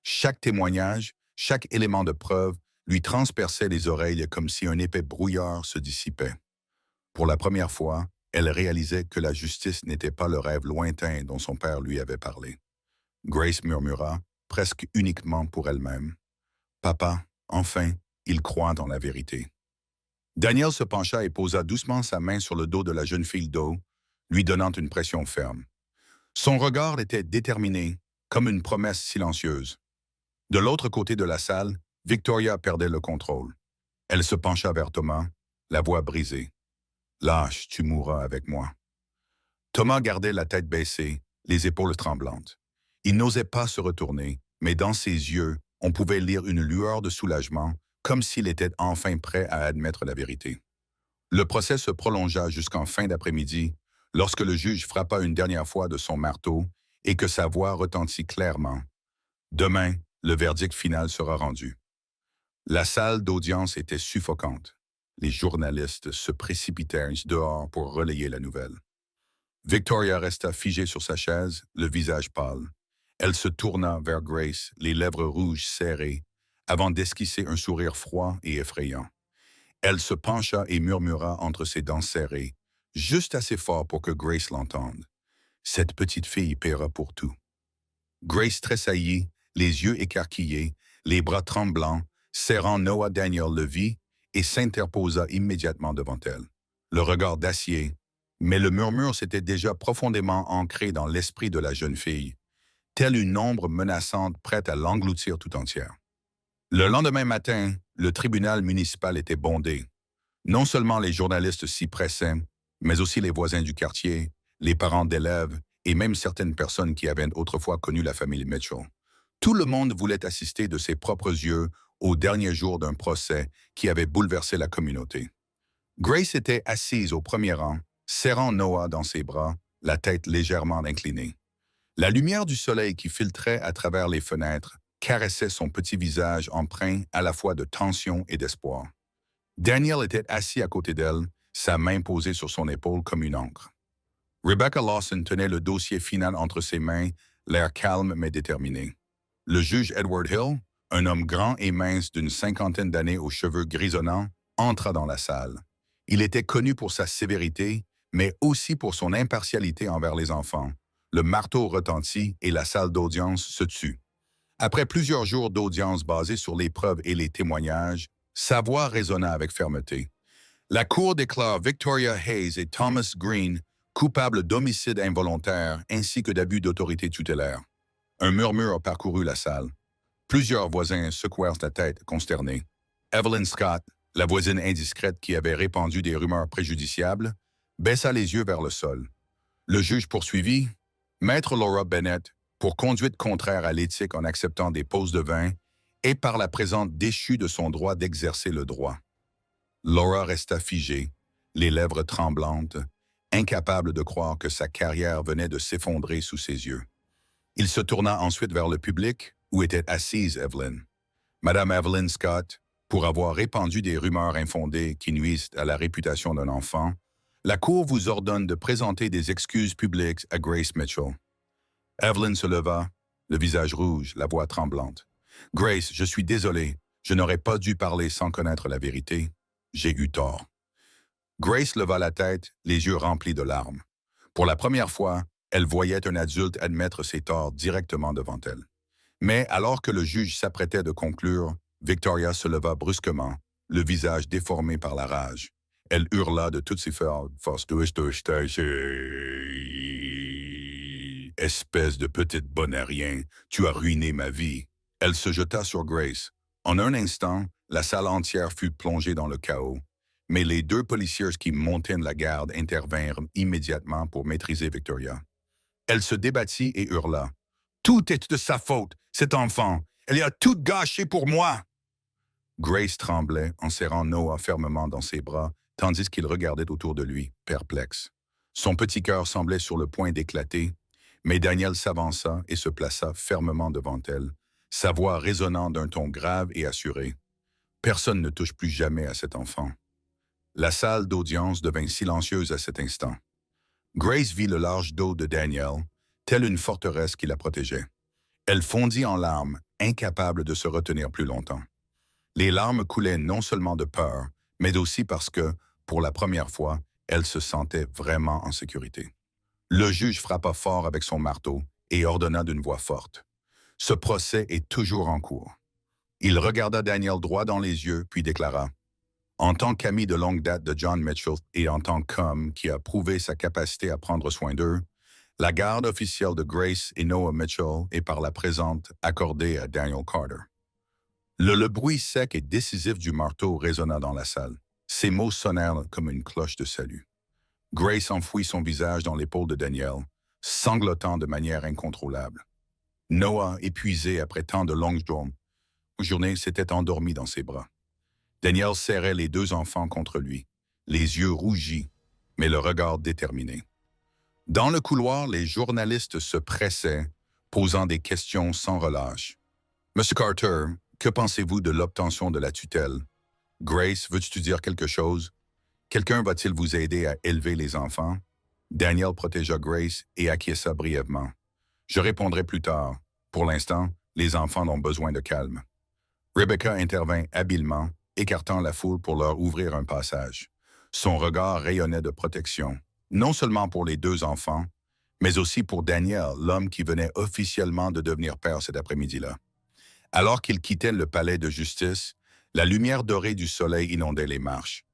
Chaque témoignage, chaque élément de preuve lui transperçait les oreilles comme si un épais brouillard se dissipait. Pour la première fois, elle réalisait que la justice n'était pas le rêve lointain dont son père lui avait parlé. Grace murmura, presque uniquement pour elle-même. « Papa, enfin, il croit dans la vérité. » Daniel se pencha et posa doucement sa main sur le dos de la jeune fille d'eau, lui donnant une pression ferme. Son regard était déterminé, comme une promesse silencieuse. De l'autre côté de la salle, Victoria perdait le contrôle. Elle se pencha vers Thomas, la voix brisée. « Lâche, tu mourras avec moi. » Thomas gardait la tête baissée, les épaules tremblantes. Il n'osait pas se retourner, mais dans ses yeux, on pouvait lire une lueur de soulagement, comme s'il était enfin prêt à admettre la vérité. Le procès se prolongea jusqu'en fin d'après-midi, lorsque le juge frappa une dernière fois de son marteau et que sa voix retentit clairement. « Demain, le verdict final sera rendu. » La salle d'audience était suffocante. Les journalistes se précipitèrent dehors pour relayer la nouvelle. Victoria resta figée sur sa chaise, le visage pâle. Elle se tourna vers Grace, les lèvres rouges serrées, avant d'esquisser un sourire froid et effrayant. Elle se pencha et murmura entre ses dents serrées, juste assez fort pour que Grace l'entende. « Cette petite fille paiera pour tout. » Grace tressaillit, les yeux écarquillés, les bras tremblants, serrant Noah Daniel le vit et s'interposa immédiatement devant elle. Le regard d'acier, mais le murmure s'était déjà profondément ancré dans l'esprit de la jeune fille, telle une ombre menaçante prête à l'engloutir tout entière. Le lendemain matin, le tribunal municipal était bondé. Non seulement les journalistes s'y pressaient, mais aussi les voisins du quartier, les parents d'élèves et même certaines personnes qui avaient autrefois connu la famille Mitchell. Tout le monde voulait assister de ses propres yeux au dernier jour d'un procès qui avait bouleversé la communauté. Grace était assise au premier rang, serrant Noah dans ses bras, la tête légèrement inclinée. La lumière du soleil qui filtrait à travers les fenêtres caressait son petit visage empreint à la fois de tension et d'espoir. Daniel était assis à côté d'elle, sa main posée sur son épaule comme une encre. Rebecca Lawson tenait le dossier final entre ses mains, l'air calme mais déterminé. Le juge Edward Hill, un homme grand et mince d'une cinquantaine d'années aux cheveux grisonnants, entra dans la salle. Il était connu pour sa sévérité, mais aussi pour son impartialité envers les enfants. Le marteau retentit et la salle d'audience se tut. Après plusieurs jours d'audience basée sur les preuves et les témoignages, sa voix résonna avec fermeté. La Cour déclare Victoria Hayes et Thomas Green coupables d'homicide involontaire ainsi que d'abus d'autorité tutélaire. Un murmure parcourut la salle. Plusieurs voisins secouèrent la tête, consternés. Evelyn Scott, la voisine indiscrète qui avait répandu des rumeurs préjudiciables, baissa les yeux vers le sol. Le juge poursuivit. Maître Laura Bennett, pour conduite contraire à l'éthique en acceptant des pauses de vin, et par la présente déchue de son droit d'exercer le droit. Laura resta figée, les lèvres tremblantes, incapable de croire que sa carrière venait de s'effondrer sous ses yeux. Il se tourna ensuite vers le public, où était assise Evelyn. Madame Evelyn Scott, pour avoir répandu des rumeurs infondées qui nuisent à la réputation d'un enfant, la Cour vous ordonne de présenter des excuses publiques à Grace Mitchell. Evelyn se leva, le visage rouge, la voix tremblante. « Grace, je suis désolé, je n'aurais pas dû parler sans connaître la vérité. J'ai eu tort. » Grace leva la tête, les yeux remplis de larmes. Pour la première fois, elle voyait un adulte admettre ses torts directement devant elle. Mais alors que le juge s'apprêtait de conclure, Victoria se leva brusquement, le visage déformé par la rage. Elle hurla de toutes ses forces. « Espèce de petite bonne à rien, tu as ruiné ma vie. » Elle se jeta sur Grace. En un instant, la salle entière fut plongée dans le chaos. Mais les deux policiers qui montaient la garde intervinrent immédiatement pour maîtriser Victoria. Elle se débattit et hurla. « Tout est de sa faute, cet enfant. Elle a tout gâché pour moi. » Grace tremblait en serrant Noah fermement dans ses bras, tandis qu'il regardait autour de lui, perplexe. Son petit cœur semblait sur le point d'éclater, mais Daniel s'avança et se plaça fermement devant elle, sa voix résonnant d'un ton grave et assuré. « Personne ne touche plus jamais à cet enfant. » La salle d'audience devint silencieuse à cet instant. Grace vit le large dos de Daniel, telle une forteresse qui la protégeait. Elle fondit en larmes, incapable de se retenir plus longtemps. Les larmes coulaient non seulement de peur, mais aussi parce que, pour la première fois, elle se sentait vraiment en sécurité. Le juge frappa fort avec son marteau et ordonna d'une voix forte. « Ce procès est toujours en cours. » Il regarda Daniel droit dans les yeux, puis déclara « En tant qu'ami de longue date de John Mitchell et en tant qu'homme qui a prouvé sa capacité à prendre soin d'eux, la garde officielle de Grace et Noah Mitchell est par la présente accordée à Daniel Carter. » Le bruit sec et décisif du marteau résonna dans la salle. Ces mots sonnèrent comme une cloche de salut. Grace enfouit son visage dans l'épaule de Daniel, sanglotant de manière incontrôlable. Noah, épuisé après tant de longues journées, s'était endormi dans ses bras. Daniel serrait les deux enfants contre lui, les yeux rougis, mais le regard déterminé. Dans le couloir, les journalistes se pressaient, posant des questions sans relâche. « Monsieur Carter, que pensez-vous de l'obtention de la tutelle? Grace, veux-tu dire quelque chose? Quelqu'un va-t-il vous aider à élever les enfants? » Daniel protégea Grace et acquiesça brièvement. « Je répondrai plus tard. Pour l'instant, les enfants ont besoin de calme. » Rebecca intervint habilement, écartant la foule pour leur ouvrir un passage. Son regard rayonnait de protection, non seulement pour les deux enfants, mais aussi pour Daniel, l'homme qui venait officiellement de devenir père cet après-midi-là. Alors qu'il quittait le palais de justice, la lumière dorée du soleil inondait les marches.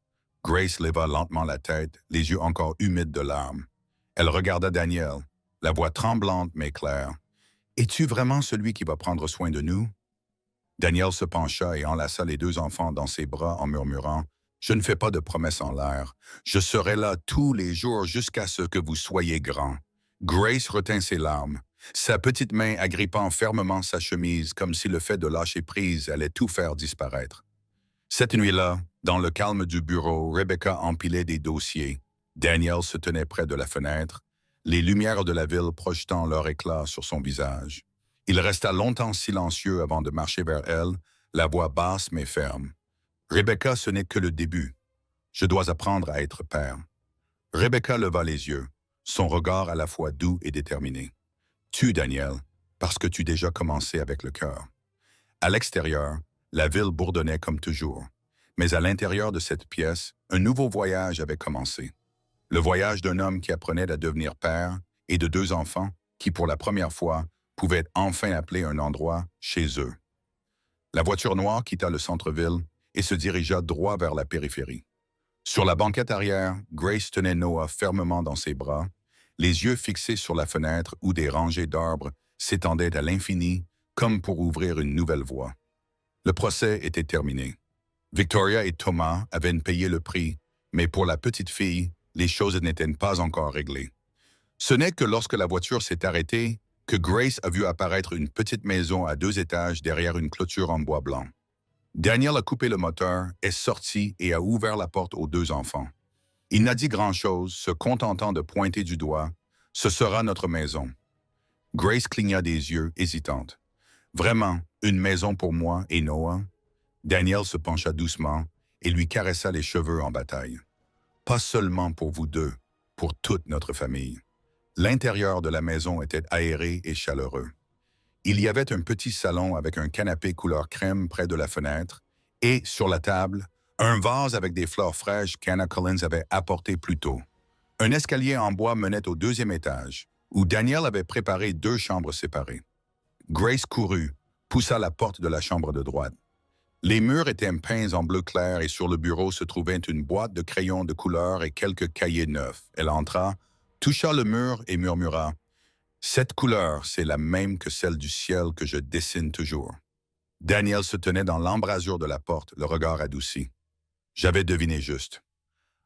Grace leva lentement la tête, les yeux encore humides de larmes. Elle regarda Daniel, la voix tremblante mais claire. « Es-tu vraiment celui qui va prendre soin de nous? » Daniel se pencha et enlaça les deux enfants dans ses bras en murmurant « Je ne fais pas de promesses en l'air. Je serai là tous les jours jusqu'à ce que vous soyez grands. » Grace retint ses larmes, sa petite main agrippant fermement sa chemise comme si le fait de lâcher prise allait tout faire disparaître. Cette nuit-là, dans le calme du bureau, Rebecca empilait des dossiers. Daniel se tenait près de la fenêtre, les lumières de la ville projetant leur éclat sur son visage. Il resta longtemps silencieux avant de marcher vers elle, la voix basse mais ferme. « Rebecca, ce n'est que le début. Je dois apprendre à être père. » Rebecca leva les yeux. son regard à la fois doux et déterminé. Tu, Daniel, parce que tu déjà commencé avec le cœur. À l'extérieur, la ville bourdonnait comme toujours. Mais à l'intérieur de cette pièce, un nouveau voyage avait commencé. Le voyage d'un homme qui apprenait à devenir père et de deux enfants qui, pour la première fois, pouvaient enfin appeler un endroit chez eux. La voiture noire quitta le centre-ville et se dirigea droit vers la périphérie. Sur la banquette arrière, Grace tenait Noah fermement dans ses bras, les yeux fixés sur la fenêtre où des rangées d'arbres s'étendaient à l'infini comme pour ouvrir une nouvelle voie. Le procès était terminé. Victoria et Thomas avaient payé le prix, mais pour la petite fille, les choses n'étaient pas encore réglées. Ce n'est que lorsque la voiture s'est arrêtée que Grace a vu apparaître une petite maison à 2 étages derrière une clôture en bois blanc. Daniel a coupé le moteur, est sorti et a ouvert la porte aux deux enfants. Il n'a dit grand-chose, se contentant de pointer du doigt. « Ce sera notre maison. » Grace cligna des yeux, hésitante. « Vraiment, une maison pour moi et Noah? » Daniel se pencha doucement et lui caressa les cheveux en bataille. « Pas seulement pour vous deux, pour toute notre famille. » L'intérieur de la maison était aéré et chaleureux. Il y avait un petit salon avec un canapé couleur crème près de la fenêtre et, sur la table, un vase avec des fleurs fraîches qu'Anna Collins avait apportées plus tôt. Un escalier en bois menait au 2e étage, où Daniel avait préparé 2 chambres séparées. Grace courut, poussa la porte de la chambre de droite. Les murs étaient peints en bleu clair et sur le bureau se trouvait une boîte de crayons de couleur et quelques cahiers neufs. Elle entra, toucha le mur et murmura « Cette couleur, c'est la même que celle du ciel que je dessine toujours. » Daniel se tenait dans l'embrasure de la porte, le regard adouci. J'avais deviné juste.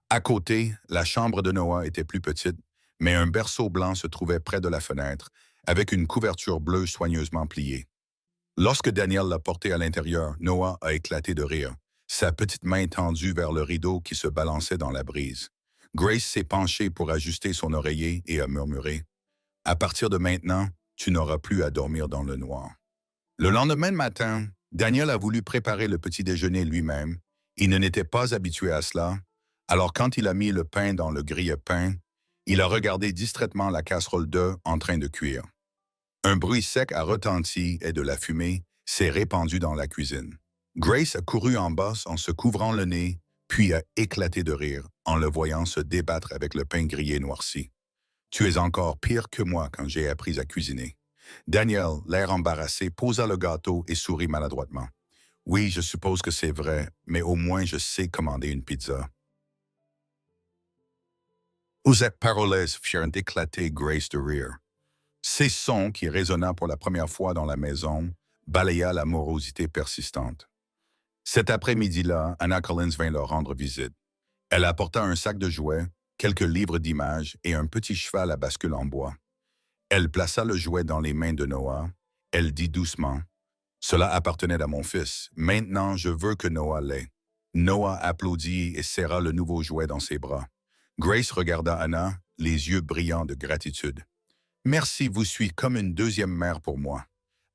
À côté, la chambre de Noah était plus petite, mais un berceau blanc se trouvait près de la fenêtre, avec une couverture bleue soigneusement pliée. Lorsque Daniel l'a porté à l'intérieur, Noah a éclaté de rire, sa petite main tendue vers le rideau qui se balançait dans la brise. Grace s'est penchée pour ajuster son oreiller et a murmuré « À partir de maintenant, tu n'auras plus à dormir dans le noir. » Le lendemain matin, Daniel a voulu préparer le petit déjeuner lui-même. Il n'était pas habitué à cela, alors quand il a mis le pain dans le grille-pain, il a regardé distraitement la casserole d'œufs en train de cuire. Un bruit sec a retenti et de la fumée s'est répandue dans la cuisine. Grace a couru en bas en se couvrant le nez, puis a éclaté de rire en le voyant se débattre avec le pain grillé noirci. « Tu es encore pire que moi quand j'ai appris à cuisiner. » Daniel, l'air embarrassé, posa le gâteau et sourit maladroitement. « Oui, je suppose que c'est vrai, mais au moins je sais commander une pizza. » Ces paroles firent éclater Grace de rire. Ces sons, qui résonna pour la première fois dans la maison, balaya la morosité persistante. Cet après-midi-là, Anna Collins vint leur rendre visite. Elle apporta un sac de jouets, quelques livres d'images et un petit cheval à bascule en bois. Elle plaça le jouet dans les mains de Noah. Elle dit doucement « Cela appartenait à mon fils. Maintenant, je veux que Noah l'ait. » Noah applaudit et serra le nouveau jouet dans ses bras. Grace regarda Anna, les yeux brillants de gratitude. « Merci, vous suis comme une deuxième mère pour moi. »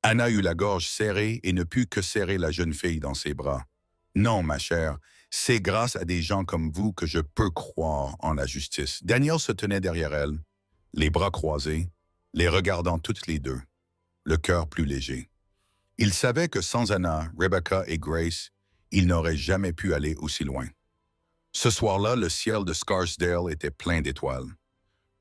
Anna eut la gorge serrée et ne put que serrer la jeune fille dans ses bras. « Non, ma chère, c'est grâce à des gens comme vous que je peux croire en la justice. » Daniel se tenait derrière elle, les bras croisés, les regardant toutes les deux, le cœur plus léger. Il savait que sans Anna, Rebecca et Grace, il n'aurait jamais pu aller aussi loin. Ce soir-là, le ciel de Scarsdale était plein d'étoiles.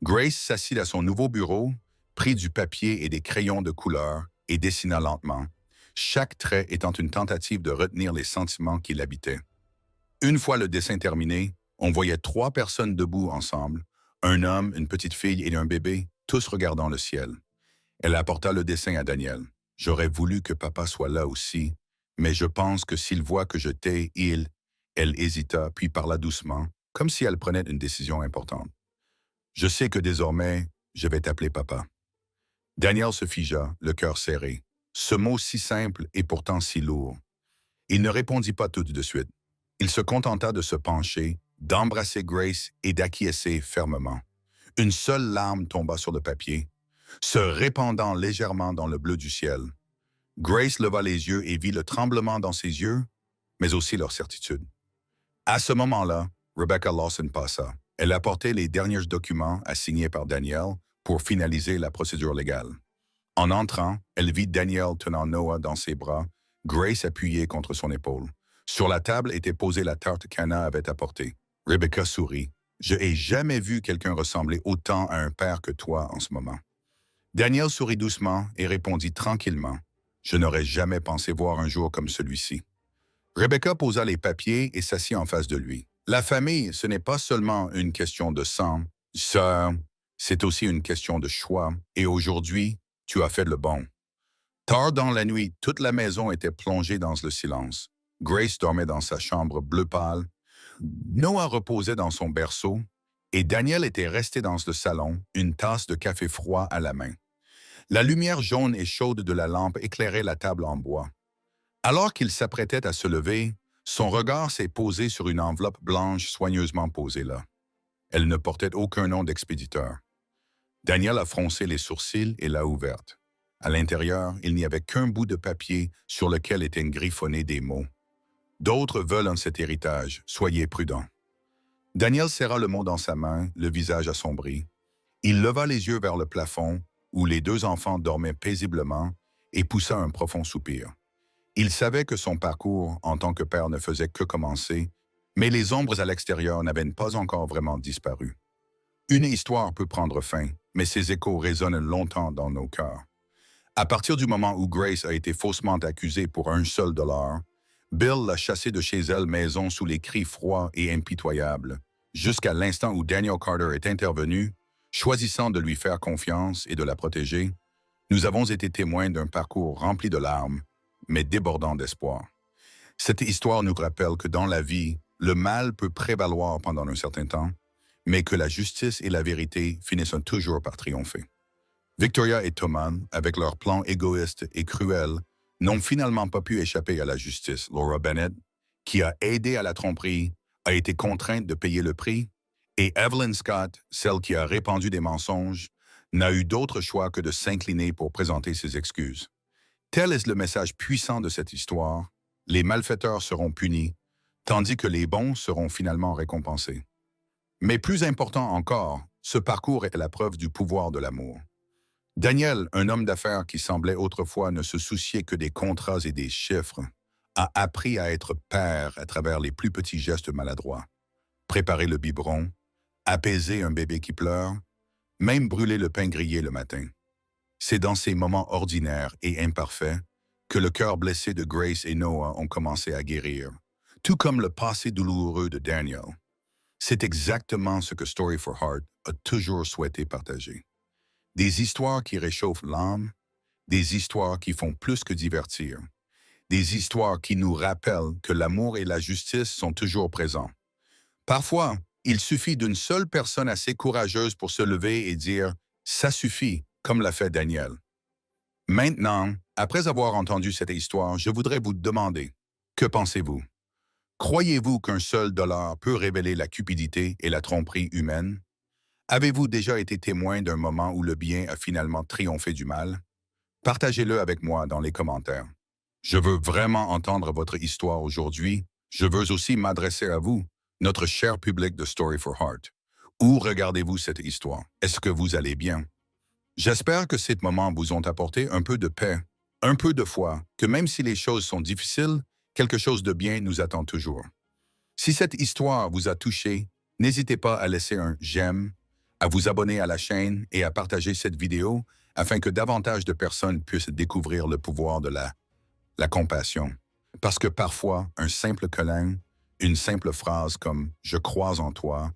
Grace s'assit à son nouveau bureau, prit du papier et des crayons de couleur et dessina lentement, chaque trait étant une tentative de retenir les sentiments qui l'habitaient. Une fois le dessin terminé, on voyait 3 personnes debout ensemble, un homme, une petite fille et un bébé, tous regardant le ciel. Elle apporta le dessin à Daniel. « J'aurais voulu que papa soit là aussi, mais je pense que s'il voit que je t'ai, il... » Elle hésita, puis parla doucement, comme si elle prenait une décision importante. « Je sais que désormais, je vais t'appeler papa. » Daniel se figea, le cœur serré. Ce mot si simple et pourtant si lourd. Il ne répondit pas tout de suite. Il se contenta de se pencher, d'embrasser Grace et d'acquiescer fermement. Une seule larme tomba sur le papier, se répandant légèrement dans le bleu du ciel. Grace leva les yeux et vit le tremblement dans ses yeux, mais aussi leur certitude. À ce moment-là, Rebecca Lawson passa. Elle apportait les derniers documents à signer par Daniel pour finaliser la procédure légale. En entrant, elle vit Daniel tenant Noah dans ses bras, Grace appuyée contre son épaule. Sur la table était posée la tarte qu'Anna avait apportée. Rebecca sourit. « Je n'ai jamais vu quelqu'un ressembler autant à un père que toi en ce moment. » Daniel sourit doucement et répondit tranquillement. « Je n'aurais jamais pensé voir un jour comme celui-ci. » Rebecca posa les papiers et s'assit en face de lui. « La famille, ce n'est pas seulement une question de sang, sœur, c'est aussi une question de choix. Et aujourd'hui, tu as fait le bon. » Tard dans la nuit, toute la maison était plongée dans le silence. Grace dormait dans sa chambre bleu pâle. Noah reposait dans son berceau et Daniel était resté dans le salon, une tasse de café froid à la main. La lumière jaune et chaude de la lampe éclairait la table en bois. Alors qu'il s'apprêtait à se lever, son regard s'est posé sur une enveloppe blanche soigneusement posée là. Elle ne portait aucun nom d'expéditeur. Daniel a froncé les sourcils et l'a ouverte. À l'intérieur, il n'y avait qu'un bout de papier sur lequel étaient griffonnés des mots. « D'autres veulent cet héritage, soyez prudents. » Daniel serra le mot dans sa main, le visage assombri. Il leva les yeux vers le plafond, où les deux enfants dormaient paisiblement, et poussa un profond soupir. Il savait que son parcours en tant que père ne faisait que commencer, mais les ombres à l'extérieur n'avaient pas encore vraiment disparu. Une histoire peut prendre fin, mais ses échos résonnent longtemps dans nos cœurs. À partir du moment où Grace a été faussement accusée pour $1, Bill l'a chassée de chez elle maison sous les cris froids et impitoyables, jusqu'à l'instant où Daniel Carter est intervenu, choisissant de lui faire confiance et de la protéger. Nous avons été témoins d'un parcours rempli de larmes, mais débordant d'espoir. Cette histoire nous rappelle que dans la vie, le mal peut prévaloir pendant un certain temps, mais que la justice et la vérité finissent toujours par triompher. Victoria et Thomas, avec leur plan égoïste et cruel, n'ont finalement pas pu échapper à la justice. Laura Bennett, qui a aidé à la tromperie, a été contrainte de payer le prix, et Evelyn Scott, celle qui a répandu des mensonges, n'a eu d'autre choix que de s'incliner pour présenter ses excuses. Tel est le message puissant de cette histoire. Les malfaiteurs seront punis, tandis que les bons seront finalement récompensés. Mais plus important encore, ce parcours est la preuve du pouvoir de l'amour. Daniel, un homme d'affaires qui semblait autrefois ne se soucier que des contrats et des chiffres, a appris à être père à travers les plus petits gestes maladroits. Préparer le biberon, apaiser un bébé qui pleure, même brûler le pain grillé le matin. C'est dans ces moments ordinaires et imparfaits que le cœur blessé de Grace et Noah ont commencé à guérir, tout comme le passé douloureux de Daniel. C'est exactement ce que Story for Heart a toujours souhaité partager. Des histoires qui réchauffent l'âme, des histoires qui font plus que divertir, des histoires qui nous rappellent que l'amour et la justice sont toujours présents. Parfois, il suffit d'une seule personne assez courageuse pour se lever et dire « ça suffit », comme l'a fait Daniel. Maintenant, après avoir entendu cette histoire, je voudrais vous demander, que pensez-vous? Croyez-vous qu'un seul dollar peut révéler la cupidité et la tromperie humaine? Avez-vous déjà été témoin d'un moment où le bien a finalement triomphé du mal? Partagez-le avec moi dans les commentaires. Je veux vraiment entendre votre histoire aujourd'hui. Je veux aussi m'adresser à vous, notre cher public de Story for Heart. Où regardez-vous cette histoire? Est-ce que vous allez bien? J'espère que ces moments vous ont apporté un peu de paix, un peu de foi, que même si les choses sont difficiles, quelque chose de bien nous attend toujours. Si cette histoire vous a touché, n'hésitez pas à laisser un j'aime, à vous abonner à la chaîne et à partager cette vidéo afin que davantage de personnes puissent découvrir le pouvoir de la compassion. Parce que parfois, un simple câlin, une simple phrase comme « je crois en toi »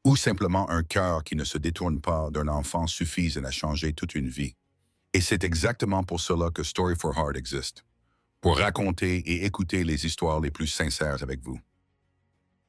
ou simplement un cœur qui ne se détourne pas d'un enfant suffisent à changer toute une vie. Et c'est exactement pour cela que Story for Heart existe, pour raconter et écouter les histoires les plus sincères avec vous.